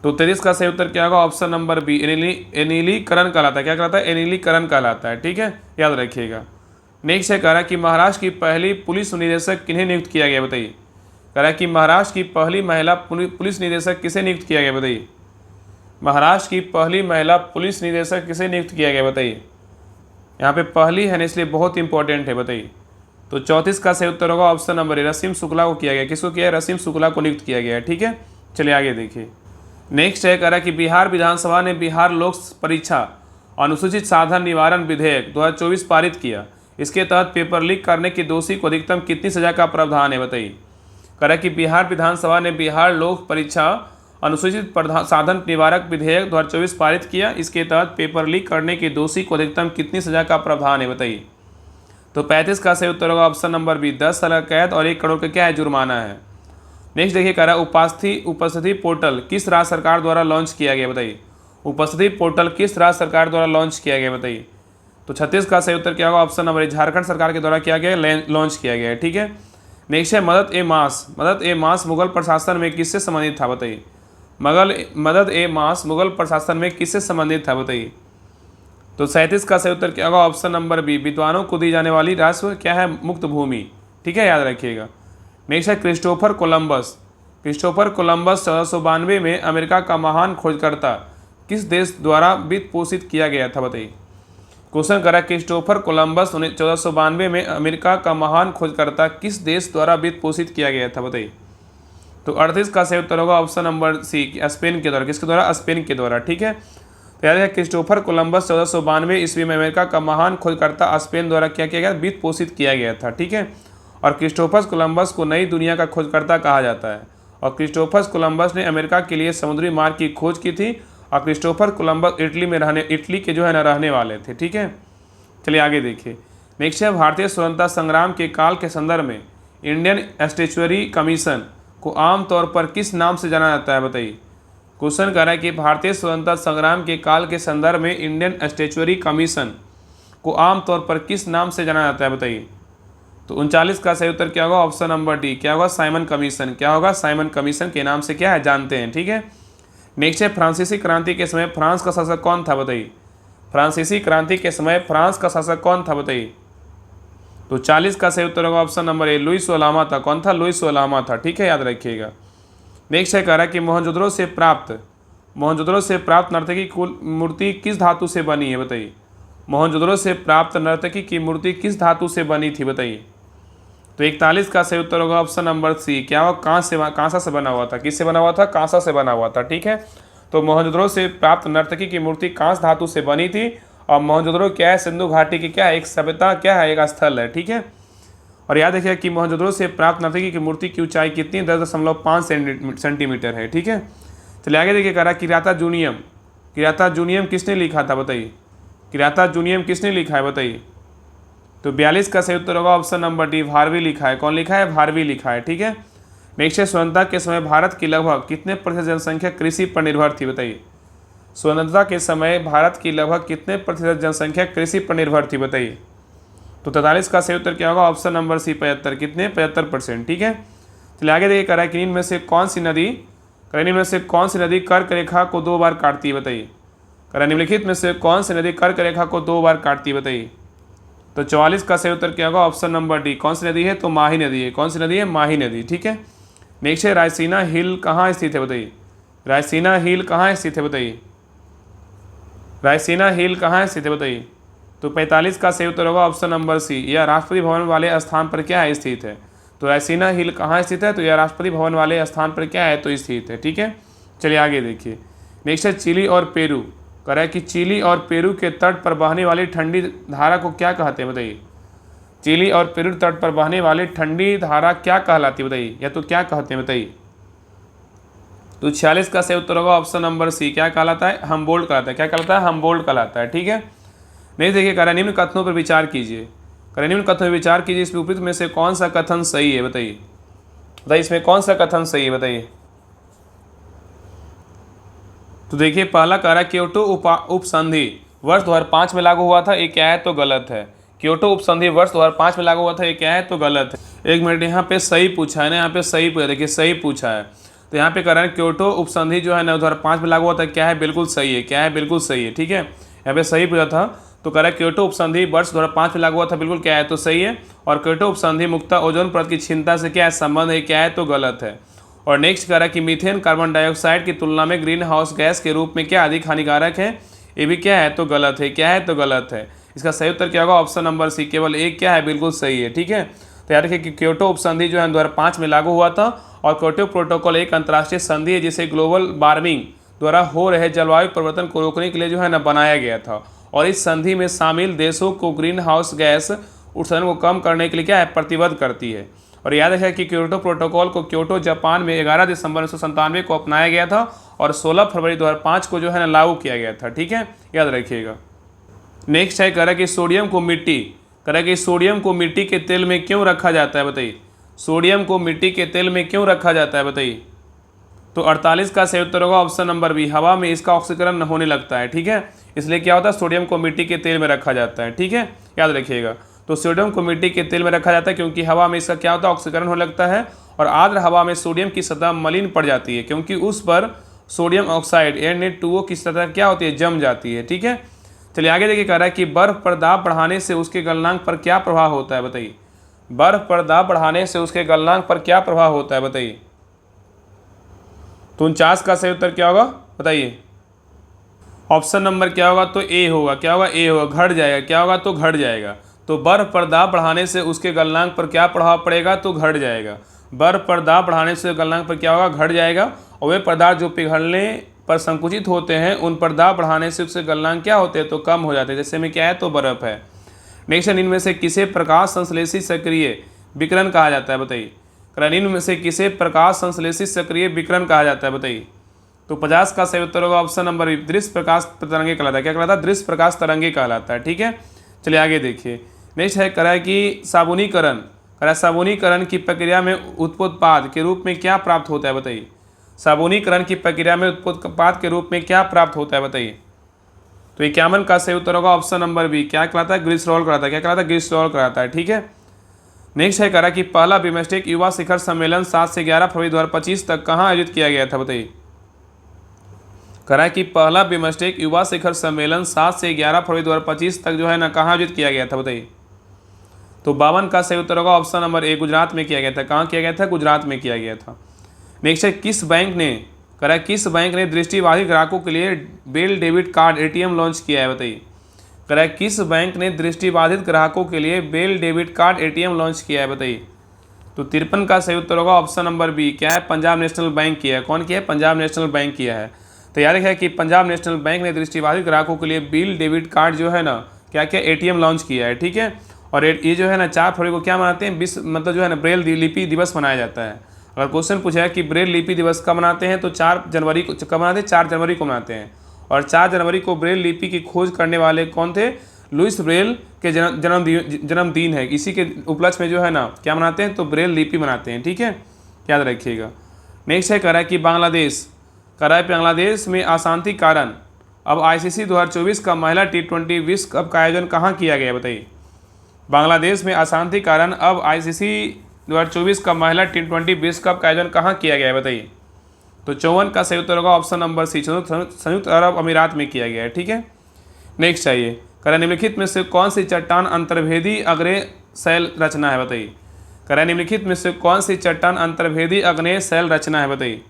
तो 33 का सही उत्तर क्या होगा? ऑप्शन नंबर बी, एनीलीकरण कहलाता है। क्या कहलाता है? एनीलीकरण कहलाता है। ठीक है। याद रखिएगा। नेक्स्ट है कह रहा है कि महाराष्ट्र की पहली पुलिस निदेशक किन्हें नियुक्त किया गया? बताइए। कह रहा है कि महाराष्ट्र की पहली महिला पुलिस निदेशक किसे नियुक्त किया गया? बताइए। महाराष्ट्र की पहली महिला पुलिस निदेशक किसे नियुक्त किया गया? बताइए। यहाँ पे पहली है ना, इसलिए बहुत इंपॉर्टेंट है। बताइए। तो 34 का सही उत्तर होगा ऑप्शन नंबर ए, रसीम शुक्ला को किया गया। किसको किया है? रसीम शुक्ला को नियुक्त किया गया है। ठीक है। चलिए आगे देखिए। नेक्स्ट है कह रहा है कि बिहार विधानसभा ने बिहार लोक परीक्षा अनुसूचित साधन निवारण विधेयक 2024 पारित किया। इसके तहत पेपर लीक करने के दोषी को अधिकतम कितनी सजा का प्रावधान है, बताइए। कह कि बिहार विधानसभा ने बिहार लोक परीक्षा अनुसूचित साधन निवारक विधेयक 2024 पारित किया। इसके तहत पेपर लीक करने के दोषी को अधिकतम कितनी सजा का प्रावधान है, बताइए। तो 35 का सही उत्तर होगा ऑप्शन नंबर बी, 10 साल का कैद और 1 करोड़ का क्या है, जुर्माना है। नेक्स्ट देखिए, कह रहा है उपस्थिति पोर्टल किस राज्य सरकार द्वारा लॉन्च किया गया, बताइए। उपस्थिति पोर्टल किस राज्य सरकार द्वारा लॉन्च किया गया, बताइए। तो 36 का सही उत्तर क्या होगा, ऑप्शन नंबर ए, झारखंड सरकार के द्वारा किया गया, लॉन्च किया गया है, ठीक है। नेक्स्ट है मदद ए मास मुगल प्रशासन में किससे संबंधित था, बताइए। मदद ए मास मुगल प्रशासन में किससे संबंधित था, बताइए। तो 37 का सही उत्तर क्या होगा, ऑप्शन नंबर बी, विद्वानों को दी जाने वाली राष्ट्र क्या है, मुक्त भूमि, ठीक है, याद रखिएगा। नेक्स्ट है क्रिस्टोफर कोलंबस 1492 में अमेरिका का महान खोजकर्ता किस देश द्वारा वित्त पोषित किया गया था, बताइए। क्वेश्चन करा क्रिस्टोफर कोलंबस 1492 में अमेरिका का महान खोजकर्ता किस देश द्वारा वित्त पोषित किया गया था, बताइए। तो 38 का सही उत्तर होगा ऑप्शन नंबर सी, स्पेन के द्वारा। किसके द्वारा, स्पेन के द्वारा, ठीक है। तो याद है क्रिस्टोफर कोलंबस 1492 ईस्वी में अमेरिका का महान खोजकर्ता स्पेन द्वारा क्या किया गया, वित्त पोषित किया गया था, ठीक है। और क्रिस्टोफर कोलंबस को नई दुनिया का खोजकर्ता कहा जाता है। और क्रिस्टोफर कोलंबस ने अमेरिका के लिए समुद्री मार्ग की खोज की थी। और क्रिस्टोफर कोलंबस इटली के जो है ना रहने वाले थे, ठीक है। चलिए आगे देखिए। नेक्स्ट है भारतीय स्वतंत्रता संग्राम के काल के संदर्भ में इंडियन स्टैट्यूटरी कमीशन को आमतौर पर किस नाम से जाना जाता है, बताइए। क्वेश्चन कर रहा है कि भारतीय स्वतंत्रता संग्राम के काल के संदर्भ में इंडियन स्टैट्यूटरी कमीशन को आमतौर पर किस नाम से जाना जाता है, बताइए। तो 39 का सही उत्तर क्या होगा, ऑप्शन नंबर डी, क्या होगा, साइमन कमीशन। क्या होगा, साइमन कमीशन के नाम से क्या है, जानते हैं, ठीक है। नेक्स्ट है फ्रांसीसी क्रांति के समय फ्रांस का शासक कौन था, बताइए। फ्रांसीसी क्रांति के समय फ्रांस का शासक कौन था, बताइए। तो 40 का सही उत्तर होगा ऑप्शन नंबर ए, लुइस वालामा था। कौन था, लुइस वालामा था, ठीक है, याद रखिएगा। नेक्स्ट है कह रहा है कि मोहनजोदड़ो से प्राप्त नर्तकी की मूर्ति किस धातु से बनी है, बताइए। मोहनजोदड़ो से प्राप्त नर्तकी की मूर्ति किस धातु से बनी थी, बताइए। तो 41 का सही उत्तर होगा ऑप्शन नंबर सी, क्या हो, कांसा से बना हुआ था। किससे बना हुआ था, कांसा से बना हुआ था, ठीक है। तो मोहनजोदड़ो से प्राप्त नर्तकी की मूर्ति कांस धातु से बनी थी। और मोहनजोदड़ो क्या है, सिंधु घाटी की क्या है, एक सभ्यता क्या है, एक स्थल है, ठीक है। और याद रखिए कि मोहनजोदड़ो से प्राप्त नर्तकी की मूर्ति की ऊंचाई कितनी, 10.5 सेंटीमीटर है, ठीक है। चलिए आगे देखिए, कह रहा किराता जूनियम किसने लिखा था, बताइए। किराता जूनियम किसने लिखा है, बताइए। तो 42 का सही उत्तर होगा ऑप्शन नंबर डी, भारवी लिखा है। कौन लिखा है, भारवी लिखा है, ठीक है। नेक्स्ट है स्वतंत्रता के समय भारत की लगभग कितने प्रतिशत जनसंख्या कृषि पर निर्भर थी, बताइए। स्वतंत्रता के समय भारत की लगभग कितने प्रतिशत जनसंख्या कृषि पर निर्भर थी, बताइए। तो 43 का सही उत्तर क्या होगा, ऑप्शन नंबर सी, 75। कितने, 75%, ठीक है। चलिए आगे देखिए, कह रहा है कि निम्न में से कौन सी नदी कर्क रेखा को 2 बार काटती है, बताइए। कह रहा निम्नलिखित में से कौन सी नदी कर्क रेखा को 2 बार काटती है, बताइए। तो 44 का सही उत्तर क्या होगा, ऑप्शन नंबर डी, कौन सी नदी है, तो माही नदी है। कौन सी नदी है, माही नदी, ठीक है। नेक्स्ट है रायसीना हिल कहाँ स्थित है, बताइए। रायसीना हिल कहाँ स्थित है, बताइए। रायसीना हिल कहाँ स्थित है, बताइए। तो 45 का सही उत्तर होगा ऑप्शन नंबर सी, यह राष्ट्रपति भवन वाले स्थान पर क्या है, स्थित है। तो रायसीना हिल कहाँ स्थित है, तो यह राष्ट्रपति भवन वाले स्थान पर क्या है, तो स्थित है, ठीक है। चलिए आगे देखिए। नेक्स्ट है चिली और पेरू। कह रहा है कि चिली और पेरू के तट पर बहने वाली ठंडी धारा को क्या कहते हैं, बताइए। चिली और पेरू तट पर बहने वाली ठंडी धारा क्या कहलाती है, बताइए, या तो क्या कहते हैं, बताइए। तो 46 का सही उत्तर होगा ऑप्शन नंबर सी, क्या कहलाता है, हम्बोल्ट कहलाता है। क्या कहलाता है, हम्बोल्ट कहलाता है, ठीक है। नहीं देखिए, कह रहा निम्न कथनों पर विचार कीजिए। कह रहा निम्न कथनों पर विचार कीजिए, इसमें उपयुक्त में से कौन सा कथन सही है, बताइए। इसमें कौन सा कथन सही है, बताइए। तो देखिए, पहला कह रहा क्योटो उपसंधि वर्ष 2005 में लागू हुआ था, ये क्या है, तो गलत है। क्योटो उपसंधि वर्ष 2005 में लागू हुआ था, ये क्या है, तो गलत है। 1 मिनट, यहाँ पे सही पूछा है ना, यहाँ पे सही पूछा, देखिए सही पूछा है। तो यहाँ पे कह रहा है क्योटो उपसंधि जो है ना 2005 में लागू हुआ था, क्या है, बिल्कुल सही है। क्या है, बिल्कुल सही है, ठीक है। यहाँ पे सही पूछा था, तो कह रहा है क्योटो उपसंधि वर्ष 2005 में लागू हुआ था, बिल्कुल क्या है, तो सही है। और क्योटो उपसंधि मुक्त ओजोन परत की क्षीणता से क्या है, संबंध है, क्या है, तो गलत है। और नेक्स्ट कह रहा है कि मीथेन कार्बन डाइऑक्साइड की तुलना में ग्रीन हाउस गैस के रूप में क्या अधिक हानिकारक है, ये भी क्या है, तो गलत है। क्या है, तो गलत है। इसका सही उत्तर क्या होगा, ऑप्शन नंबर सी, केवल एक क्या है, बिल्कुल सही है, ठीक है। तो याद रखिए कि क्योटो उपसंधि जो है 2005 में लागू हुआ था। और क्योटो प्रोटोकॉल एक अंतर्राष्ट्रीय संधि है जिसे ग्लोबल वार्मिंग द्वारा हो रहे जलवायु परिवर्तन को रोकने के लिए जो है ना बनाया गया था। और इस संधि में शामिल देशों को ग्रीन हाउस गैस उत्सर्जन को कम करने के लिए क्या है, प्रतिबद्ध करती है। और याद रखिए कि क्योटो प्रोटोकॉल को क्योटो जापान में 11 दिसंबर 1997 को अपनाया गया था और 16 फरवरी 2005 को जो है ना लागू किया गया था। ठीक है, याद रखिएगा। नेक्स्ट है कह रहा है कि सोडियम को मिट्टी के तेल में क्यों रखा जाता है, बताइए। सोडियम को मिट्टी के तेल में क्यों रखा जाता है, बताइए। तो 48 का सही उत्तर होगा ऑप्शन नंबर बी, हवा में इसका ऑक्सीकरण होने लगता है। ठीक है, इसलिए क्या होता है, सोडियम को मिट्टी के तेल में रखा जाता है। ठीक है, याद रखिएगा। तो सोडियम को मिट्टी के तेल में रखा जाता है क्योंकि हवा में इसका क्या होता है, ऑक्सीकरण होने लगता है। और आर्द्र हवा में सोडियम की सतह मलिन पड़ जाती है क्योंकि उस पर सोडियम ऑक्साइड Na2O की सतह क्या होती है, जम जाती है। ठीक है, चलिए आगे देखिए। कह रहा है कि बर्फ पर दाब बढ़ाने से उसके गलनांक पर क्या प्रभाव होता है, बताइए। बर्फ पर दाब बढ़ाने से उसके गलनांक पर क्या प्रभाव होता है, बताइए। तो 49 का सही उत्तर क्या होगा, बताइए। ऑप्शन नंबर क्या होगा, तो ए होगा। क्या होगा, ए होगा, घट जाएगा। क्या होगा, तो घट जाएगा। तो बर्फ पर दाब बढ़ाने से उसके गलनांक पर क्या प्रभाव पड़ेगा, तो घट जाएगा। बर्फ पर दाब बढ़ाने से गलनांक पर क्या होगा, घट जाएगा। और वे पदार्थ जो पिघलने पर संकुचित होते हैं उन पर दाब बढ़ाने से उसके गलनांक क्या होते हैं, तो कम हो जाते हैं। जैसे में क्या है, तो बर्फ है। नेक्स्ट, इनमें से किसे प्रकाश संश्लेषी सक्रिय विकिरण कहा जाता है, बताइए। इनमें से किसे प्रकाश संश्लेषी सक्रिय विकिरण कहा जाता है, बताइए। तो 50 का सही उत्तर होगा ऑप्शन नंबर बी, दृश्य प्रकाश तरंगे कहलाता है। क्या कहलाता है, दृश्य प्रकाश तरंगे कहलाता है। ठीक है, चलिए आगे देखिए। नेक्स्ट है कह रहा है कि साबुनीकरण की प्रक्रिया में उत्पाद के रूप में क्या प्राप्त होता है, बताइए। साबुनीकरण की प्रक्रिया में उत्पाद के रूप में क्या प्राप्त होता है, बताइए। तो 51 का सही उत्तर होगा ऑप्शन नंबर बी, क्या कहलाता है, ग्लिसरॉल कहलाता है। क्या कहलाता है, ग्लिसरॉल कहलाता है। ठीक है, नेक्स्ट है कह रहा है कि पहला बिमस्टेक युवा शिखर सम्मेलन 7 से 11 फरवरी 2025 तक कहाँ आयोजित किया गया था, बताइए। कह रहा है कि पहला बिमस्टेक युवा शिखर सम्मेलन 7 से 11 फरवरी 2025 तक जो है ना कहाँ आयोजित किया गया था, बताइए। तो 52 का सही उत्तर होगा ऑप्शन नंबर ए, गुजरात में किया गया था। कहाँ किया गया था, गुजरात में किया गया था। नेक्स्ट है किस बैंक ने, कह रहा है किस बैंक ने दृष्टिबाधित ग्राहकों के लिए braille debit card ATM launch किया है, बताइए। कह रहा है किस बैंक ने दृष्टिबाधित ग्राहकों के लिए braille debit card ATM launch किया है, बताइए। तो 53 का सही उत्तर होगा ऑप्शन नंबर बी, क्या है, पंजाब नेशनल बैंक किया है। कौन किया है, पंजाब नेशनल बैंक किया है। तो याद रखिए कि पंजाब नेशनल बैंक ने दृष्टिबाधित ग्राहकों के लिए बिल डेबिट कार्ड जो है ना क्या क्या ATM लॉन्च किया है। ठीक है, और ये जो है ना 4 फरवरी को क्या मनाते हैं, विश्व मतलब जो है ना ब्रेल लिपि दिवस मनाया जाता है। अगर क्वेश्चन पूछा है कि ब्रेल लिपि दिवस कब मनाते हैं, तो 4 जनवरी को कब मनाते हैं, 4 जनवरी को मनाते हैं। और 4 जनवरी को ब्रेल लिपि की खोज करने वाले कौन थे, लुइस ब्रेल के जन्मदिन है। इसी के उपलक्ष्य में जो है ना क्या मनाते हैं, तो ब्रेल लिपि मनाते हैं। ठीक है, याद रखिएगा। नेक्स्ट है कह रहा है कि बांग्लादेश में अशांति कारण अब ICC 2024 का महिला T20 विश्व कप का आयोजन कहाँ किया गया, बताइए। बांग्लादेश में अशांति कारण अब ICC 2024 का महिला T20 विश्व कप का आयोजन कहाँ किया गया है, बताइए। तो 54 का सही उत्तर होगा ऑप्शन नंबर सी, संयुक्त अरब अमीरात में किया गया है। ठीक है, नेक्स्ट चाहिए कह निम्नलिखित में से कौन सी चट्टान अंतर्भेदी अग्नेय शैल रचना है, बताइए। कह निम्नलिखित में से कौन सी चट्टान अंतर्भेदी अग्नेय शैल रचना है, बताइए।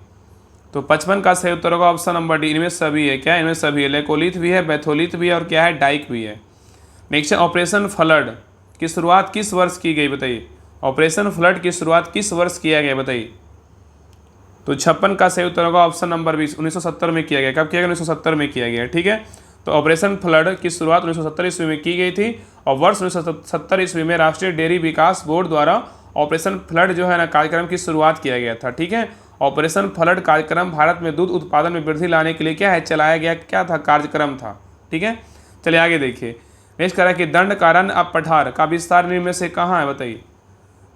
तो 55 का सही उत्तर होगा ऑप्शन नंबर डी, इनमें सभी है। क्या, इनमें सभी है, लेकोलिथ भी है, बैथोलिथ भी है, और क्या है, डाइक भी है। नेक्स्ट ऑपरेशन फ्लड की शुरुआत किस वर्ष की गई, बताइए। ऑपरेशन फ्लड की शुरुआत किस वर्ष किया गया, बताइए। तो 56 का सही उत्तर होगा ऑप्शन नंबर 20, 1970 में किया गया। कब किया गया, 1970 में किया गया। ठीक है, तो ऑपरेशन फ्लड की शुरुआत 1970 ईस्वी में की गई थी और वर्ष 1970 ईस्वी में राष्ट्रीय डेयरी विकास बोर्ड द्वारा ऑपरेशन फ्लड जो है ना कार्यक्रम की शुरुआत किया गया था। ठीक है, ऑपरेशन फ्लड कार्यक्रम भारत में दूध उत्पादन में वृद्धि लाने के लिए क्या है, चलाया गया क्या था, कार्यक्रम था। ठीक है, चलिए आगे देखिए। नेक्स्ट कह रहा है कि दंड कारण अब पठार का विस्तार निम्न में से कहाँ है, बताइए।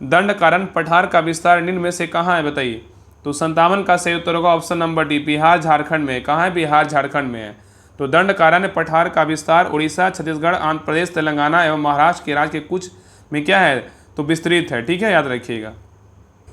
दंड कारण पठार का विस्तार निम्न में से कहाँ है, बताइए। तो 57 का सही उत्तर होगा option number D, Bihar Jharkhand में। कहाँ है, बिहार झारखंड में है। तो दंड कारण पठार का विस्तार उड़ीसा, छत्तीसगढ़, आंध्र प्रदेश, तेलंगाना एवं महाराष्ट्र के राज्य के कुछ में क्या है, तो विस्तृत है। ठीक है, याद रखिएगा।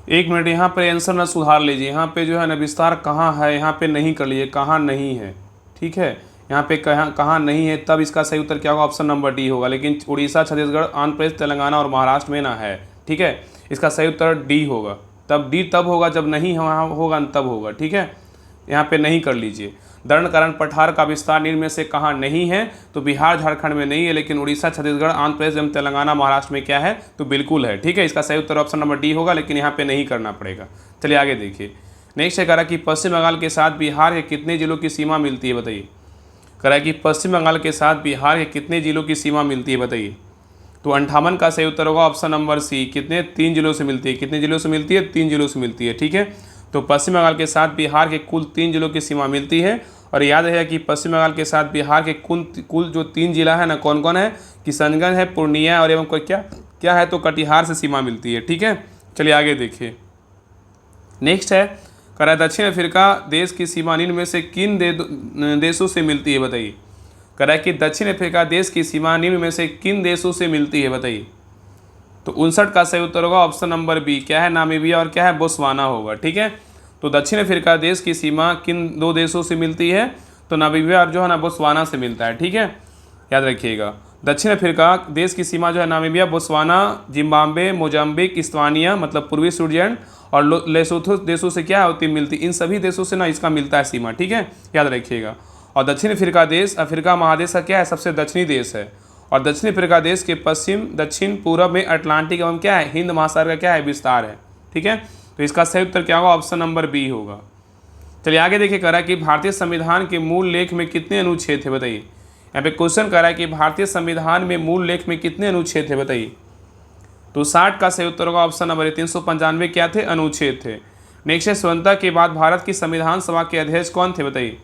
1 मिनट यहाँ पर आंसर ना सुधार लीजिए। यहाँ पे जो है ना विस्तार कहाँ है, यहाँ पे नहीं कर लीजिए, कहाँ नहीं है। ठीक है, यहाँ पे कहाँ नहीं है, तब इसका सही उत्तर क्या होगा, ऑप्शन नंबर डी होगा। लेकिन उड़ीसा, छत्तीसगढ़, आंध्र प्रदेश, तेलंगाना और महाराष्ट्र में ना है। ठीक है, इसका सही उत्तर डी होगा। तब डी तब होगा जब नहीं होगा तब होगा। ठीक है, यहाँ पे नहीं कर लीजिए। दंड कारण पठार का विस्तार निम्न में से कहाँ नहीं है, तो बिहार झारखंड में नहीं है, लेकिन उड़ीसा, छत्तीसगढ़, आंध्र प्रदेश एवं तेलंगाना, महाराष्ट्र में क्या है, तो बिल्कुल है। ठीक है, इसका सही उत्तर ऑप्शन नंबर डी होगा, लेकिन यहाँ पे नहीं करना पड़ेगा। चलिए आगे देखिए। नेक्स्ट है कह रहा कि पश्चिम बंगाल के साथ बिहार के कितने जिलों की सीमा मिलती है, बताइए। करा कि पश्चिम बंगाल के साथ बिहार के कितने जिलों की सीमा मिलती है बताइए। तो 58 का सही उत्तर होगा ऑप्शन नंबर सी, कितने 3 जिलों से मिलती है। कितने जिलों से मिलती है? 3 जिलों से मिलती है। ठीक है, तो पश्चिम बंगाल के साथ बिहार के कुल 3 जिलों की सीमा मिलती है। और याद रखेगा कि पश्चिम बंगाल के साथ बिहार के कुल जो 3 जिला है ना, कौन कौन है? किशनगंज है, पूर्णिया और एवं कोई क्या है तो कटिहार से सीमा मिलती है। ठीक है, चलिए आगे देखिए। नेक्स्ट है, कह रहा है दक्षिण अफ्रीका देश की सीमा निम्न में से किन देशों से मिलती है बताइए। कह रहा है कि दक्षिण अफ्रीका देश की सीमा निम्न में से किन देशों से मिलती है बताइए। तो 59 का सही उत्तर होगा ऑप्शन नंबर बी, क्या है? नामीबिया और क्या है? बोत्सवाना होगा। ठीक है, तो दक्षिण अफ्रीका देश की सीमा किन 2 देशों से मिलती है? तो नामीबिया और जो है ना बोत्सवाना से मिलता है। ठीक है, याद रखिएगा। दक्षिण अफ्रीका देश की सीमा जो है नामीबिया, बोत्सवाना, जिम्बाब्वे, मोजाम्बिक, इस्तानिया मतलब पूर्वी स्विट्जरलैंड और लेसोथो देशों से क्या होती मिलती, इन सभी देशों से ना इसका मिलता है सीमा। ठीक है, याद रखिएगा। और दक्षिण अफ्रीका देश अफ्रीका महादेश का क्या है? सबसे दक्षिणी देश है। और दक्षिण अफ्रीका देश के पश्चिम, दक्षिण, पूर्व में अटलांटिक एवं क्या है? हिंद महासागर का क्या है? विस्तार है। ठीक है, तो इसका सही उत्तर क्या होगा? ऑप्शन नंबर बी होगा। चलिए आगे देखिए, कह रहा है कि भारतीय संविधान के मूल लेख में कितने अनुच्छेद थे बताइए। यहाँ पे क्वेश्चन कर रहा है कि भारतीय संविधान में मूल लेख में कितने अनुच्छेद थे बताइए। तो 60 का सही उत्तर होगा ऑप्शन नंबर 395 क्या थे? अनुच्छेद थे। नेक्स्ट है, स्वतंत्रता के बाद भारत की संविधान सभा के अध्यक्ष कौन थे बताइए।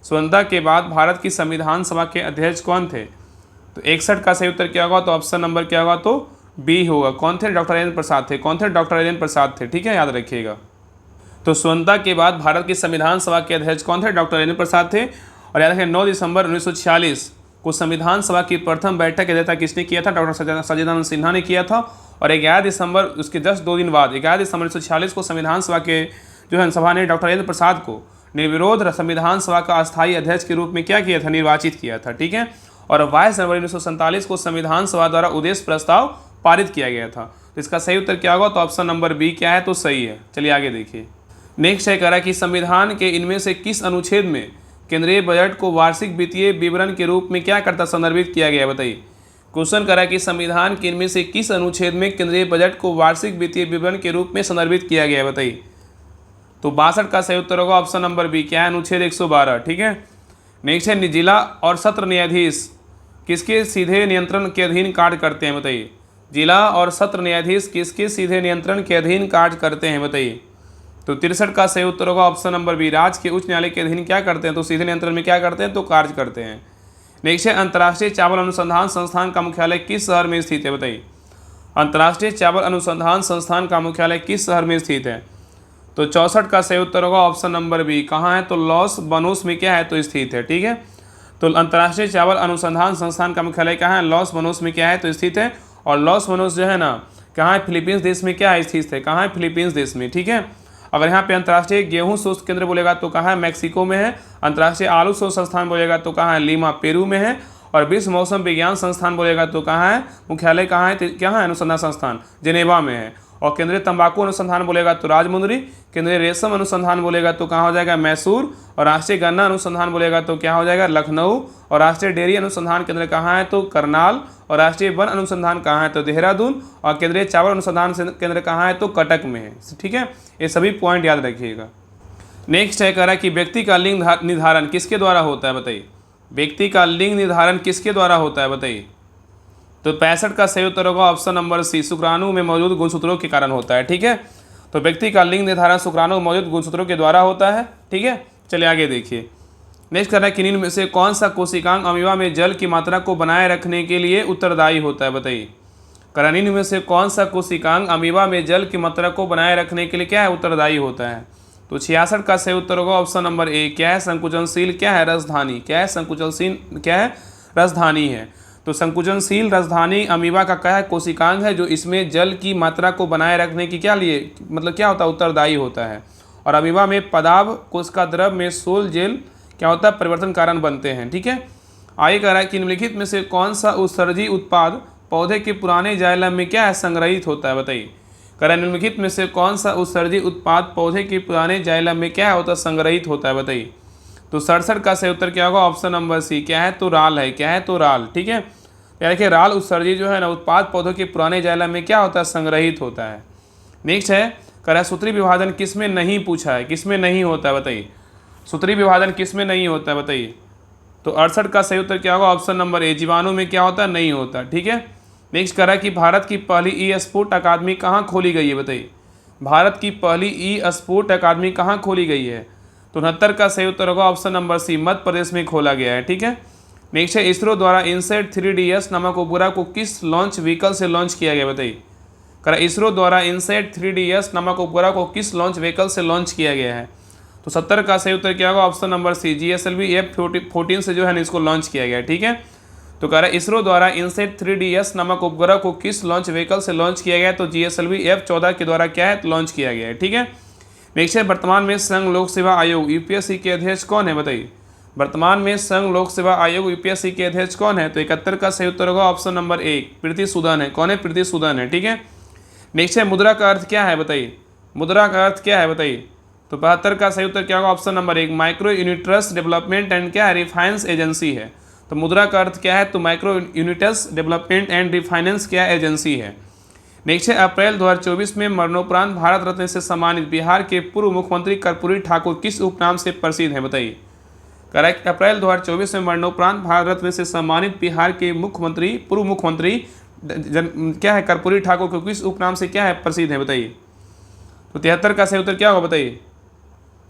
स्वतंत्रता के बाद भारत की संविधान सभा के अध्यक्ष कौन थे? तो 61 का सही उत्तर क्या होगा? तो ऑप्शन नंबर क्या होगा? तो बी होगा। कौन थे? डॉक्टर राजेंद्र प्रसाद थे। कौन थे? डॉक्टर राजेंद्र प्रसाद थे। ठीक है, याद रखिएगा। तो स्वतंत्रता के बाद भारत की संविधान सभा के अध्यक्ष कौन थे? डॉक्टर राजेंद्र प्रसाद थे। और याद रखें 9 दिसंबर 1946 को संविधान सभा की प्रथम बैठक की अध्यक्षता किसने किया था? डॉक्टर सच्चिदानंद सिन्हा ने किया था। और 11 दिसंबर उसके जस्ट 2 दिन बाद 11 दिसंबर 1946 को संविधान सभा के जो है सभा ने डॉक्टर राजेंद्र प्रसाद को निर्विरोध संविधान सभा का अस्थायी अध्यक्ष के रूप में क्या किया था? निर्वाचित किया था। ठीक है, और 22 जनवरी 1947 को संविधान सभा द्वारा उद्देश्य प्रस्ताव पारित किया गया था। तो इसका सही उत्तर क्या होगा? तो ऑप्शन नंबर बी क्या है? तो सही है। चलिए आगे देखिए। नेक्स्ट है, कह रहा है कि संविधान के इनमें से किस अनुच्छेद में केंद्रीय बजट को वार्षिक वित्तीय विवरण के रूप में क्या करता संदर्भित किया गया बताइए। क्वेश्चन करा कि संविधान के इनमें से किस अनुच्छेद में केंद्रीय बजट को वार्षिक वित्तीय विवरण के रूप में संदर्भित किया गया है बताइए। तो 62 का सही उत्तर होगा ऑप्शन नंबर बी, क्या है? अनुच्छेद 112। ठीक है, नेक्स्ट है, जिला और सत्र न्यायाधीश किसके सीधे नियंत्रण के अधीन कार्य करते हैं बताइए। जिला और सत्र न्यायाधीश किसके सीधे नियंत्रण के अधीन कार्य करते हैं बताइए। तो 63 का सही उत्तर होगा ऑप्शन नंबर बी, राज्य के उच्च न्यायालय के अधीन क्या करते हैं? तो सीधे नियंत्रण में क्या करते हैं? तो कार्य करते हैं। नेक्स्ट है, अंतर्राष्ट्रीय चावल अनुसंधान संस्थान का मुख्यालय किस शहर में स्थित है बताइए। अंतर्राष्ट्रीय चावल अनुसंधान संस्थान का मुख्यालय किस शहर में स्थित है? तो 64 का सही उत्तर होगा ऑप्शन नंबर बी, कहाँ है? तो लॉस बनोस में क्या है? तो स्थित है। ठीक है, तो अंतर्राष्ट्रीय चावल अनुसंधान संस्थान का मुख्यालय कहाँ है? लॉस बनोस में क्या है? तो स्थित है। और लॉस बनोस जो है ना कहाँ है? फिलीपींस देश में क्या है? स्थित है। कहाँ है? फिलीपींस देश में। ठीक है, अगर यहाँ पे अंतर्राष्ट्रीय गेहूं शोध केंद्र बोलेगा तो कहाँ है? मैक्सिको में है। अंतर्राष्ट्रीय आलू शोध संस्थान बोलेगा तो कहाँ है? लीमा पेरू में है। और विश्व मौसम विज्ञान संस्थान बोलेगा तो कहाँ है? मुख्यालय कहाँ है? तो क्या है? अनुसंधान संस्थान जेनेवा में है। और केंद्रीय तंबाकू अनुसंधान बोलेगा तो राजमुंदरी। केंद्रीय रेशम अनुसंधान बोलेगा तो कहाँ हो जाएगा? मैसूर। और राष्ट्रीय गन्ना अनुसंधान बोलेगा तो क्या हो जाएगा? लखनऊ। और राष्ट्रीय डेयरी अनुसंधान केंद्र कहाँ है? तो करनाल। और राष्ट्रीय वन अनुसंधान कहाँ है? तो देहरादून। और केंद्रीय चावल अनुसंधान केंद्र कहाँ है? तो कटक में है। ठीक है, ये सभी पॉइंट याद रखिएगा। नेक्स्ट है, कह रहा है कि व्यक्ति का लिंग निर्धारण किसके द्वारा होता है बताइए। व्यक्ति का लिंग निर्धारण किसके द्वारा होता है बताइए। तो 65 का सही उत्तर होगा ऑप्शन नंबर सी, शुक्राणु में मौजूद गुणसूत्रों के कारण होता है। ठीक है, तो व्यक्ति का लिंग निर्धारण शुक्राणु में मौजूद गुणसूत्रों के द्वारा होता है। ठीक है, चलिए आगे देखिए। नेक्स्ट कर रहा है कि निम्न में से कौन सा कोशिकांग अमीबा में जल की मात्रा को बनाए रखने के लिए उत्तरदायी होता है बताइए। करा निम्न में से कौन सा कोशिकांग अमीबा में जल की मात्रा को बनाए रखने के लिए क्या है? उत्तरदायी होता है। तो 66 का सही उत्तर होगा ऑप्शन नंबर ए, क्या है? संकुचनशील क्या है? रसधानी। क्या है? संकुचनशील क्या है? रसधानी है। तो संकुचनशील रसधानी अमीबा का क्या है? कोशिकांग है जो इसमें जल की मात्रा को बनाए रखने की क्या लिए मतलब क्या होता है? उत्तरदायी होता है। और अमीबा में पदार्थ कोशिका द्रव में सोल जेल क्या होता है? परिवर्तन कारण बनते हैं। ठीक है, आगे कह रहा है कि निम्नलिखित में से कौन सा उत्सर्जी उत्पाद पौधे के पुराने जाइलम में क्या है? संग्रहित होता है बताइए। कह रहा है निम्नलिखित में से कौन सा उत्सर्जी उत्पाद पौधे के पुराने जाइलम में क्या होता है? संग्रहित होता है बताइए। तो 67 का सही उत्तर क्या होगा? ऑप्शन नंबर सी, क्या है? तो राल है। क्या है? तो राल। ठीक है, देखिए राल उत्सर्जी जो है ना उत्पाद पौधों के पुराने जाइलम में क्या होता है? संग्रहित होता है। नेक्स्ट है, कह रहा है सूत्री विभाजन किस में नहीं पूछा है? किस में नहीं होता है बताइए। सूत्री विभाजन किस में नहीं होता है बताइए। तो 68 का सही उत्तर क्या होगा? ऑप्शन नंबर ए, जीवाणु में क्या होता है? नहीं होता। ठीक है। नेक्स्ट कह रहा है कि भारत की पहली ई स्पोर्ट अकादमी कहाँ खोली गई है? बताइए, भारत की पहली ई स्पोर्ट अकादमी कहाँ खोली गई है? तो 69 का सही उत्तर होगा ऑप्शन नंबर सी, मध्य प्रदेश में खोला गया है। ठीक है। नेक्स्ट है, इसरो द्वारा इनसेट 3DS नामक उपग्रह को किस लॉन्च व्हीकल से लॉन्च किया गया? बताइए, कह रहा इसरो द्वारा इनसेट 3DS नामक उपग्रह को किस लॉन्च व्हीकल से लॉन्च किया गया है? तो 70 का सही उत्तर क्या होगा? ऑप्शन नंबर सी, GSLV F14 से जो है इसको लॉन्च किया गया है। ठीक है। तो कह रहा है इसरो द्वारा इनसेट 3DS नामक उपग्रह को किस लॉन्च व्हीकल से लॉन्च किया गया है? तो GSLV F14 के द्वारा क्या है? लॉन्च किया गया है। ठीक है। नेक्स्ट है, वर्तमान में संघ लोक सेवा आयोग UPSC के अध्यक्ष कौन है? बताइए, वर्तमान में संघ लोक सेवा आयोग UPSC के अध्यक्ष कौन है? तो 71 का सही उत्तर होगा ऑप्शन नंबर ए, प्रीति सूदन है। कौन है? प्रीति सूदन है। ठीक है। नेक्स्ट है, मुद्रा का अर्थ क्या है? बताइए, मुद्रा का अर्थ क्या है? बताइए। तो 72 का सही उत्तर क्या होगा? ऑप्शन नंबर एक, माइक्रो यूनिट्स डेवलपमेंट एंड क्या है? रिफाइनेंस एजेंसी है। तो मुद्रा का अर्थ क्या है? तो micro units development and refinance क्या एजेंसी है। नेक्स्ट है, अप्रैल 2024 में मरणोपरांत भारत रत्न से सम्मानित बिहार के पूर्व मुख्यमंत्री कर्पूरी ठाकुर किस उपनाम से प्रसिद्ध है? बताइए, करेक्ट। अप्रैल 2024 में मरणोपरांत भारत रत्न से सम्मानित बिहार के मुख्यमंत्री पूर्व मुख्यमंत्री क्या है? कर्पूरी ठाकुर को किस उपनाम से क्या है? प्रसिद्ध है। बताइए। तो 73 का सही उत्तर क्या होगा? बताइए।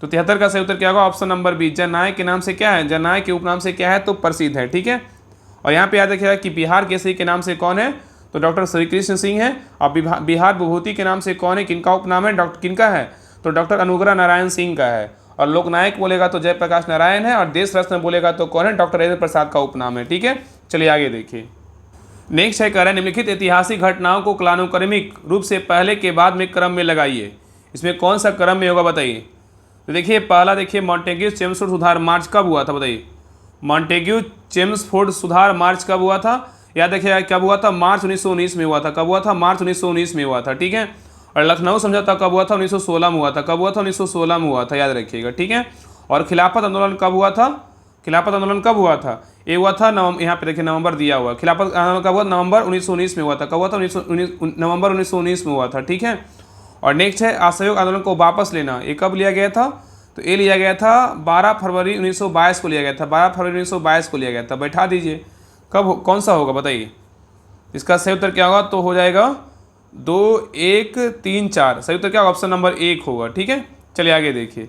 तो 73 का सही उत्तर क्या होगा? ऑप्शन नंबर बी, जननायक के नाम से क्या है? जननायक के उपनाम से क्या है? तो प्रसिद्ध है। ठीक है। और यहाँ पे याद रखिएगा कि बिहार केसरी के नाम से कौन है? तो डॉक्टर श्री कृष्ण सिंह है। और बिहार विभूति के नाम से कौन है? किनका उपनाम है? किनका है? तो डॉक्टर अनुग्रह नारायण सिंह का है। और लोकनायक बोलेगा तो जयप्रकाश नारायण है। और देश रत्न बोलेगा तो कौन है? डॉक्टर राजेंद्र प्रसाद का उपनाम है। ठीक है। चलिए आगे देखिए। नेक्स्ट है, कह रहे हैं निम्नलिखित ऐतिहासिक घटनाओं को कालानुक्रमिक रूप से पहले के बाद में क्रम में लगाइए। इसमें कौन सा क्रम में होगा? बताइए। तो देखिए, पहला देखिए, मॉन्टेग्यू चेम्सफोर्ड सुधार मार्च कब हुआ था? बताइए, मॉन्टेग्यू चेम्सफोर्ड सुधार मार्च कब हुआ था? याद रखिएगा कब हुआ था? मार्च 1919 में हुआ था। कब हुआ था? मार्च 1919 में हुआ था। ठीक है। और लखनऊ समझौता कब हुआ था? 1916 में हुआ था। कब हुआ था? 1916 में हुआ था। याद रखिएगा। ठीक है। और खिलाफत आंदोलन कब हुआ था? खिलाफत आंदोलन कब हुआ था? ये हुआ था यहाँ पे देखिए नवंबर दिया हुआ। खिलाफत आंदोलन कब हुआ? नवंबर 1919 में हुआ था। कब हुआ था? नवंबर 1919 में हुआ था। ठीक है। और नेक्स्ट है, असहयोग आंदोलन को वापस लेना, ये कब लिया गया था? तो ये लिया गया था 12 फरवरी 1922 को लिया गया था। 12 फरवरी 1922 को लिया गया था। बैठा दीजिए। कब कौन सा होगा? बताइए। इसका सही उत्तर क्या होगा? तो हो जाएगा 2, 1, 3, 4। सही उत्तर क्या होगा? ऑप्शन नंबर 1 होगा। ठीक है। चलिए आगे देखिए।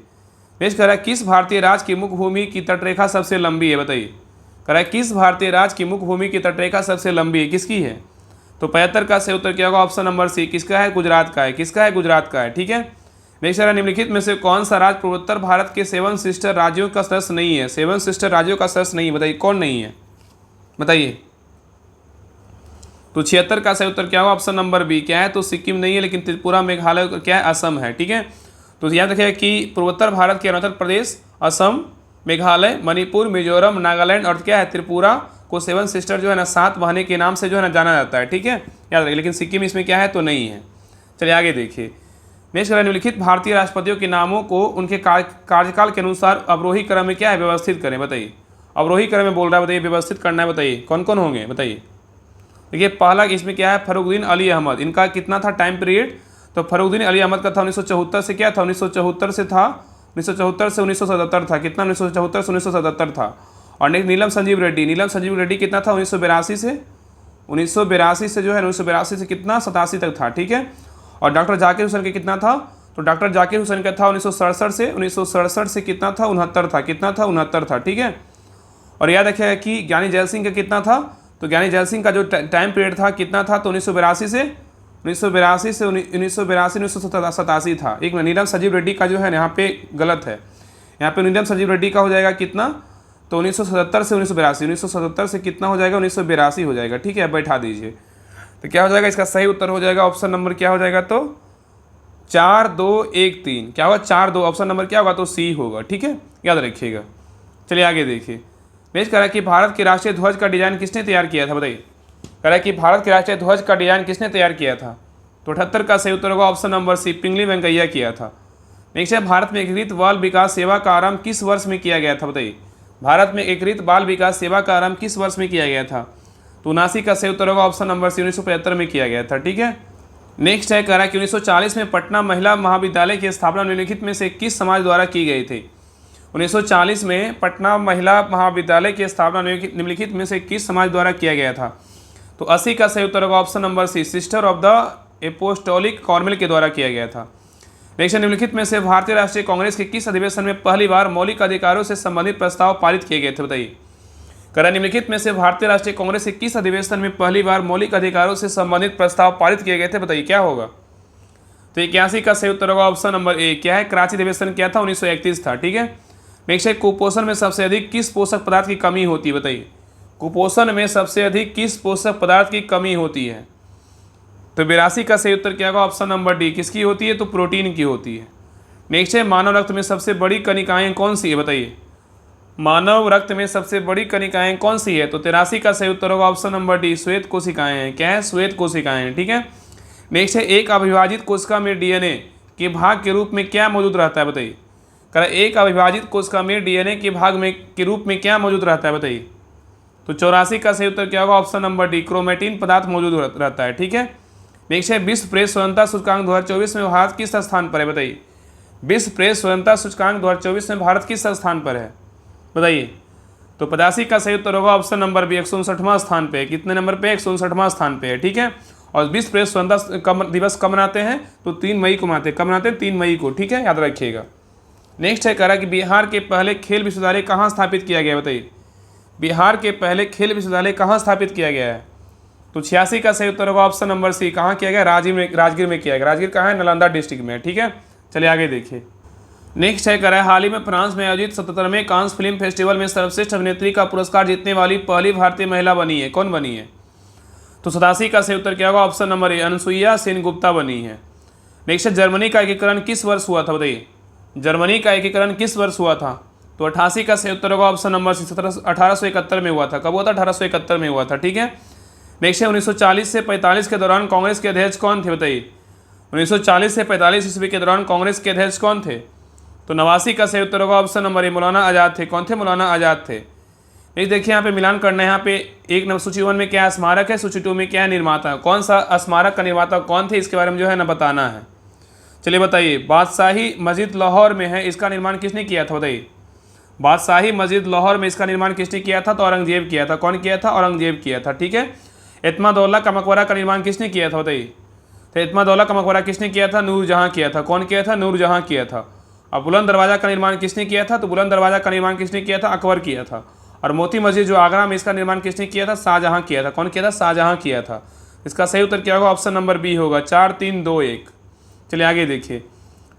नेक्स्ट कह रहा है, किस भारतीय राज्य की मुख्य भूमि की तटरेखा सबसे लंबी है? बताइए। कह रहा है, किस भारतीय राज्य की मुख्य भूमि की तटरेखा सबसे लंबी है? किसकी है? तो 75 का सही उत्तर क्या होगा? ऑप्शन नंबर सी, किसका है? गुजरात का है। किसका है? गुजरात का है। ठीक है। नेक्स्ट है, निम्नलिखित में से कौन सा राज्य पूर्वोत्तर भारत के 7 सिस्टर राज्यों का सदस्य नहीं है? 7 सिस्टर राज्यों का सदस्य नहीं है। बताइए, कौन नहीं है? बताइए। तो 76 का सही उत्तर क्या होगा? ऑप्शन नंबर बी, क्या है? तो सिक्किम नहीं है, लेकिन त्रिपुरा, मेघालय क्या है? असम है। ठीक है। तो याद रखिएगा कि पूर्वोत्तर भारत के अरुणाचल प्रदेश, असम, मेघालय, मणिपुर, मिजोरम, नागालैंड और क्या है? त्रिपुरा को 7 सिस्टर जो है ना, 7 बहनें के नाम से जो है ना जाना जाता है। ठीक है। याद रखिए। लेकिन सिक्किम इसमें क्या है? तो नहीं है। चलिए आगे देखिए। नेक्स्ट है, निम्नलिखित भारतीय राष्ट्रपतियों के नामों को उनके कार्यकाल के अनुसार अवरोही क्रम में क्या है? व्यवस्थित करें। बताइए। अवरोही क्रम में बोल रहा है। बताइए, व्यवस्थित करना है। बताइए कौन कौन होंगे? बताइए। देखिए, पहला इसमें क्या है? फरुखुद्दीन अली अहमद। इनका कितना था टाइम पीरियड? तो फरुखुद्दीन अली अहमद का था 1974 से क्या था? 1974 से था 1974 से 1977 था। कितना? 1974 से 1977 था। और नेक्स्ट नीलम संजीव रेड्डी। नीलम संजीव रेड्डी कितना था? 1982 से 1982 से जो है 1982 से कितना? 87 तक था। ठीक है। और डॉक्टर जाकिर हुसैन का कितना था? तो डॉक्टर जाकिर हुसैन का था 1967 से कितना था? 69 था। कितना था? 69 था। ठीक है। और याद रखिएगा कि ज्ञानी जैल सिंह का कितना था? तो ज्ञानी जैल सिंह का जो टाइम पीरियड था कितना था? तो 1982 से 1987 था। एक मिनट, नीलम संजीव रेड्डी का जो है यहाँ पे गलत है। यहाँ पे नीलम संजीव रेड्डी का हो जाएगा कितना? तो 1977 से 1977 से कितना हो जाएगा? 1982 हो जाएगा। ठीक है। बैठा दीजिए। तो क्या हो जाएगा? इसका सही उत्तर हो जाएगा ऑप्शन नंबर क्या हो जाएगा? तो 4, 2, 1, 3 क्या होगा? 4, 2 ऑप्शन नंबर क्या होगा? तो सी होगा। ठीक है। याद रखिएगा। चलिए आगे देखिए। नेक्स्ट कह रहा है कि भारत के राष्ट्रीय ध्वज का डिजाइन किसने तैयार किया था? बताइए। कह रहा है कि भारत के राष्ट्रीय ध्वज का डिजाइन किसने तैयार किया था? तो 78 का सही उत्तर होगा ऑप्शन नंबर सी, पिंगली वेंकैया किया था। नेक्स्ट है, भारत में एकीकृत बाल विकास सेवा का आरंभ किस वर्ष में किया गया था? बताइए। भारत में एकीकृत बाल विकास सेवा का आरंभ किस वर्ष में किया गया था? तो 79 का सही उत्तर होगा ऑप्शन नंबर सी, 1975 में किया गया था। ठीक है। नेक्स्ट है, कह रहा है कि 1940 में पटना महिला महाविद्यालय की स्थापना निम्नलिखित में से किस समाज द्वारा की गई थी? 1940 में पटना महिला महाविद्यालय की स्थापना निम्नलिखित में से किस समाज द्वारा किया गया था? तो 80 का सही उत्तर होगा option number C, sister of the Apostolic Carmel के द्वारा किया गया था। नेक्स्ट, निम्नलिखित में से भारतीय राष्ट्रीय कांग्रेस के किस अधिवेशन में पहली बार मौलिक अधिकारों से संबंधित प्रस्ताव पारित किए गए थे? बताइए। निम्नलिखित में से भारतीय राष्ट्रीय कांग्रेस के किस अधिवेशन में पहली बार मौलिक अधिकारों से संबंधित प्रस्ताव पारित किए गए थे? बताइए क्या होगा? तो 81 का सही उत्तर होगा ऑप्शन नंबर ए। क्या है? कराची अधिवेशन क्या था? 1931 था। ठीक है। नेक्स्ट है, कुपोषण में सबसे अधिक किस पोषक पदार्थ की कमी होती है? बताइए। कुपोषण में सबसे अधिक किस पोषक पदार्थ की कमी होती है? तो 82 का सही उत्तर क्या होगा? Option number D. किसकी होती है? तो प्रोटीन की होती है। नेक्स्ट है, मानव रक्त में सबसे बड़ी कणिकाएं कौन सी है? बताइए। मानव रक्त में सबसे बड़ी कणिकाएं कौन सी है? तो 83 का सही उत्तर होगा ऑप्शन नंबर डी, श्वेत कोशिकाएं हैं। क्या है? श्वेत कोशिकाएं हैं। ठीक है। नेक्स्ट है, एक अविभाजित कोशिका में डीएनए के भाग के रूप में क्या मौजूद रहता है? बताइए। एक अविभाजित कोशिका में डीएनए के भाग में के रूप में क्या मौजूद रहता है? बताइए। तो 84 का सही उत्तर क्या होगा? ऑप्शन नंबर डी, क्रोमेटिन पदार्थ मौजूद रहता है। ठीक है। नेक्स्ट है, विश्व प्रेस स्वतंत्रता सूचकांक 2024 में भारत किस स्थान पर है? बताइए। विश्व प्रेस स्वतंत्रता सूचकांक 2024 में भारत किस स्थान पर है? बताइए। तो 85 का सही उत्तर होगा ऑप्शन नंबर बी, 159वां स्थान पे है। कितने नंबर पे? 159वां स्थान पे है। ठीक है। और विश्व प्रेस स्वतंत्रता दिवस कब मनाते हैं? तो 3 मई को मनाते हैं। कब मनाते हैं? 3 मई को। ठीक है, याद रखिएगा। नेक्स्ट है, कह रहा कि बिहार के पहले खेल विश्वविद्यालय कहाँ स्थापित किया गया? बताइए। बिहार के पहले खेल विश्वविद्यालय कहाँ स्थापित किया गया है? तो 86 का सही उत्तर होगा ऑप्शन नंबर सी। कहाँ किया गया? राजगीर में किया गया। राजगीर कहाँ है? नालंदा डिस्ट्रिक्ट में। ठीक है। चलिए आगे देखिए। नेक्स्ट है, कह रहा है हाल ही में फ्रांस में आयोजित 77वें कांस फिल्म फेस्टिवल में सर्वश्रेष्ठ अभिनेत्री का पुरस्कार जीतने वाली पहली भारतीय महिला बनी है। कौन बनी है? तो 87 का सही उत्तर क्या होगा? ऑप्शन नंबर ए, अनुसुईया सेनगुप्ता बनी है। नेक्स्ट है, जर्मनी का एकीकरण किस वर्ष हुआ था? बताइए। जर्मनी का एकीकरण किस वर्ष हुआ था? तो 88 का सही उत्तर होगा ऑप्शन नंबर सी, 1871 में हुआ था। कब हुआ था? 1871 में हुआ था। ठीक है। नेक्स्ट है, 1940 से 45 के दौरान कांग्रेस के अध्यक्ष कौन थे? बताइए। 1940 से 45 ईस्वी के दौरान कांग्रेस के अध्यक्ष कौन थे? तो 89 का सही उत्तर होगा ऑप्शन नंबर ए, मौलाना आज़ाद थे। कौन थे? मौलाना आज़ाद थे। नहीं, देखिए यहाँ पे मिलान करना है। यहाँ पे एक नंबर सूची 1 में क्या स्मारक है, सूची 2 में क्या निर्माता, कौन सा स्मारक का निर्माता कौन थे, इसके बारे में जो है ना बताना है। चलिए बताइए। बादशाही मस्जिद लाहौर में है, इसका निर्माण किसने किया था? बताइए। बादशाही मस्जिद लाहौर में इसका निर्माण किसने किया था? तो औरंगजेब किया था। कौन किया था? औरंगजेब किया था। ठीक है। एतमादौल्ला का मकबरा का निर्माण किसने किया था? बताइए। तो एतमादौल्ला का मकबरा किसने किया था? नूरजहां किया था। कौन किया था? नूरजहां किया था। और बुलंद दरवाज़ा का निर्माण किसने किया था? तो बुलंद दरवाज़ा का निर्माण किसने किया था? अकबर किया था। और मोती मस्जिद जो आगरा में, इसका निर्माण किसने किया था? शाहजहां किया था। कौन किया था? शाहजहां किया था। इसका सही उत्तर क्या होगा? ऑप्शन नंबर बी होगा, 4, 3, 2, 1। चलिए आगे देखिए।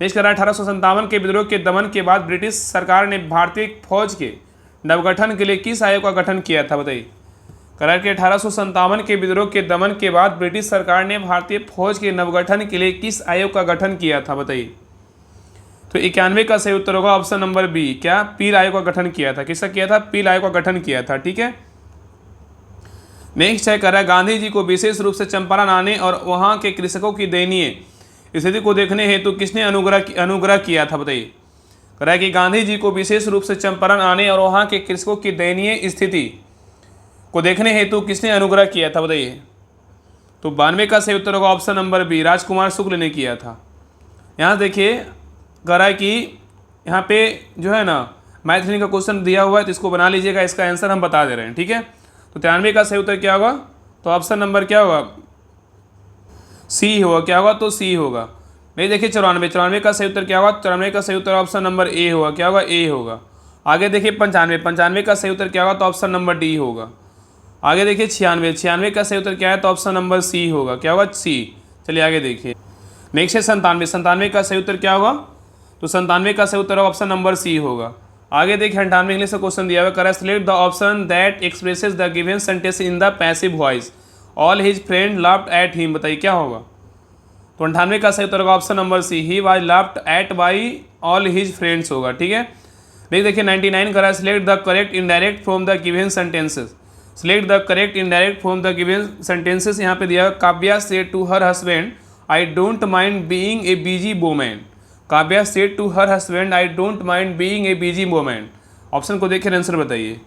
नेक्स्ट कह रहा है 1857 के विद्रोह के दमन के बाद ब्रिटिश सरकार ने भारतीय फौज के नवगठन के लिए किस आयोग का गठन किया था? बताइए। कह रहा है कि 1857 के विद्रोह के दमन के बाद ब्रिटिश सरकार ने भारतीय फौज के नवगठन के लिए किस आयोग का गठन किया था? बताइए। तो 91 का सही उत्तर होगा ऑप्शन नंबर बी, क्या? पील आयोग का गठन किया था। किसका किया था? पील आयोग का गठन किया था। ठीक है। नेक्स्ट है, कह रहा है गांधी जी को विशेष रूप से चंपारण आने और वहां के कृषकों की दयनीय स्थिति को देखने हेतु किसने अनुग्रह किया था? बताइए। कह रहा है कि गांधी जी को विशेष रूप से चंपारण आने और वहां के कृषकों की दयनीय स्थिति को देखने हेतु किसने अनुग्रह किया था? बताइए। तो 92 का सही उत्तर होगा ऑप्शन नंबर बी, राजकुमार शुक्ल ने किया था। यहाँ देखिए, कह रहा है कि यहाँ पे जो है ना मैथ रीजनिंग का क्वेश्चन दिया हुआ है, तो इसको बना लीजिएगा। इसका आंसर हम बता दे रहे हैं। ठीक है। तो 93 का सही उत्तर क्या होगा? तो ऑप्शन नंबर क्या होगा? सी होगा। क्या होगा? तो सी होगा। नहीं, देखिए 94 का सही उत्तर क्या होगा? 94 का सही उत्तर ऑप्शन नंबर ए होगा। क्या होगा? ए होगा। आगे देखिए 95 का सही उत्तर क्या होगा? तो ऑप्शन नंबर डी होगा। आगे देखिए 96 का सही उत्तर क्या है? तो ऑप्शन नंबर सी होगा। क्या होगा? सी। चलिए आगे देखिए। नेक्स्ट है 97 का सही उत्तर क्या होगा? तो 97 का सही उत्तर ऑप्शन नंबर सी होगा। आगे देखिए 98 इंग्लिश का क्वेश्चन दिया हुआ है। Correct select the option that expresses the given sentence in the passive voice. All his friend laughed at him. बताइए क्या होगा? तो 98 का सही उत्तर होगा option number C, he was laughed at by all his friends होगा। ठीक है। नहीं, देखिए 99 correct select the correct indirect from the given sentences. Select the correct indirect from the given sentences. यहाँ पे दिया Kavya said to her husband I don't mind being a busy woman. Kavya said to her husband I don't mind being a busy woman. Option को देखिए, आंसर बताइए।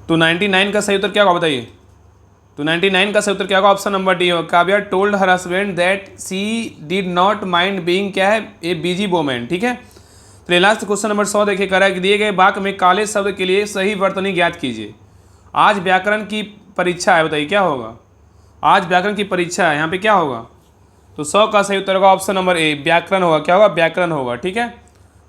तो 99 का सही उत्तर क्या होगा? बताइए। तो 99 का सही उत्तर क्या होगा? ऑप्शन नंबर डी होगा। Kavya told her husband that she did not mind being क्या है? A busy woman. ठीक है। चलिए लास्ट क्वेश्चन नंबर 100 देखिए, कह रहा है कि दिए गए वाक्य में काले शब्द के लिए सही वर्तनी ज्ञात कीजिए। आज व्याकरण की परीक्षा है, बताइए क्या होगा। आज व्याकरण की परीक्षा है, यहाँ पे क्या होगा। तो 100 का सही उत्तर होगा ऑप्शन नंबर ए, व्याकरण होगा। क्या होगा, व्याकरण होगा। ठीक है,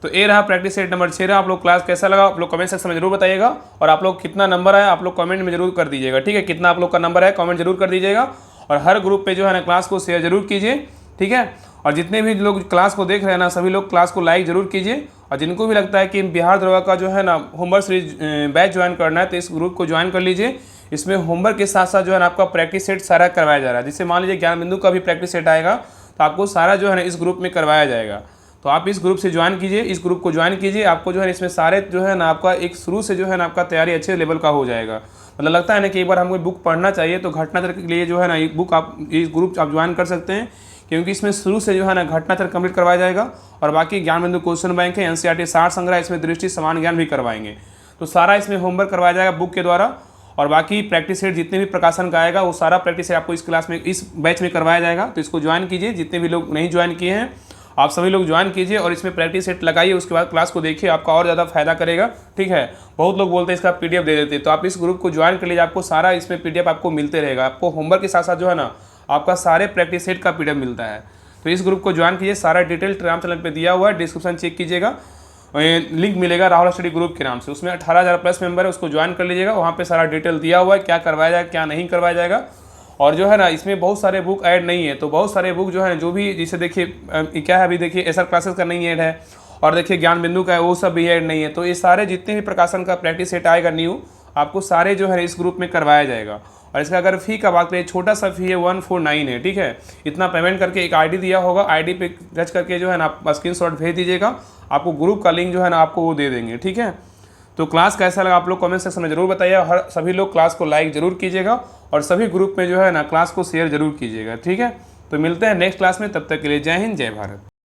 तो ए रहा प्रैक्टिस सेट नंबर 6 रहा। आप लोग क्लास कैसा लगा आप लोग कमेंट सेक्शन में जरूर बताइएगा, और आप लोग कितना नंबर आया आप लोग कमेंट में जरूर कर दीजिएगा। ठीक है, कितना आप लोग का नंबर है कमेंट जरूर कर दीजिएगा, और हर ग्रुप पे जो है ना क्लास को शेयर जरूर कीजिए। ठीक है, और जितने भी लोग क्लास को देख रहे हैं ना सभी लोग क्लास को लाइक जरूर कीजिए, और जिनको भी लगता है कि बिहार दरोगा का जो है ना होमवर्क सीरीज बैच ज्वाइन करना है तो इस ग्रुप को ज्वाइन कर लीजिए। इसमें होमवर्क के साथ साथ जो है ना आपका प्रैक्टिस सेट सारा करवाया जा रहा है। जिससे मान लीजिए ज्ञान बिंदु का भी प्रैक्टिस सेट आएगा तो आपको सारा जो है ना इस ग्रुप में करवाया जाएगा। तो आप इस ग्रुप से ज्वाइन कीजिए, इस ग्रुप को ज्वाइन कीजिए। आपको जो है इसमें सारे जो है ना आपका एक शुरू से जो है ना आपका तैयारी अच्छे लेवल का हो जाएगा। मतलब लगता है ना कि एक बार हमको बुक पढ़ना चाहिए तो घटनाचक्र के लिए जो है ना एक बुक आप इस ग्रुप आप ज्वाइन कर सकते हैं, क्योंकि इसमें शुरू से जो है ना घटनाचक्र कंप्लीट करवाया जाएगा, और बाकी ज्ञान बिंदु क्वेश्चन बैंक है, एनसीईआरटी सार संग्रह, इसमें दृष्टि समान ज्ञान भी करवाएंगे। तो सारा इसमें होमवर्क करवाया जाएगा बुक के द्वारा, और बाकी प्रैक्टिस सेट जितने भी प्रकाशन का आएगा वो सारा प्रैक्टिस सेट आपको इस क्लास में इस बैच में करवाया जाएगा। तो इसको ज्वाइन कीजिए, जितने भी लोग नहीं ज्वाइन किए हैं आप सभी लोग ज्वाइन कीजिए, और इसमें प्रैक्टिस सेट लगाइए। उसके बाद क्लास को देखिए, आपका और ज़्यादा फायदा करेगा। ठीक है, बहुत लोग बोलते हैं इसका पीडीएफ दे देते हैं, तो आप इस ग्रुप को ज्वाइन कर लीजिए, आपको सारा इसमें पीडीएफ आपको मिलते रहेगा। आपको होमवर्क के साथ साथ जो है ना आपका सारे प्रैक्टिस सेट का पीडीएफ मिलता है। तो इस ग्रुप को ज्वाइन कीजिए, सारा डिटेल टेलीग्राम चैनल पर दिया हुआ है, डिस्क्रिप्शन चेक कीजिएगा, लिंक मिलेगा राहुल स्टडी ग्रुप के नाम से। उसमें 18,000 प्लस मेंबर है, उसको ज्वाइन कर लीजिएगा। वहाँ पे सारा डिटेल दिया हुआ है, क्या करवाया जाएगा क्या नहीं करवाया जाएगा। और जो है ना इसमें बहुत सारे बुक ऐड नहीं है, तो बहुत सारे बुक जो है जो भी जैसे देखिए क्या है, अभी देखिए एसआर क्लासेस का नहीं ऐड है, और देखिए ज्ञान बिंदु का है वो सब भी ऐड नहीं है। तो ये सारे जितने भी प्रकाशन का प्रैक्टिस सेट आएगा न्यू, आपको सारे जो है इस ग्रुप में करवाया जाएगा। और इसका अगर फ़ी का बात करें, छोटा सा फ़ी है 149 है। ठीक है, इतना पेमेंट करके एक आईडी दिया होगा, आईडी पे टच करके जो है ना आप स्क्रीनशॉट भेज दीजिएगा, आपको ग्रुप का लिंक जो है ना आपको वो दे देंगे। ठीक है, तो क्लास कैसा लगा आप लोग कमेंट सेक्शन में जरूर बताइए। हर सभी लोग क्लास को लाइक जरूर कीजिएगा, और सभी ग्रुप में जो है ना क्लास को शेयर जरूर कीजिएगा। ठीक है, तो मिलते हैं नेक्स्ट क्लास में, तब तक के लिए जय हिंद जय भारत।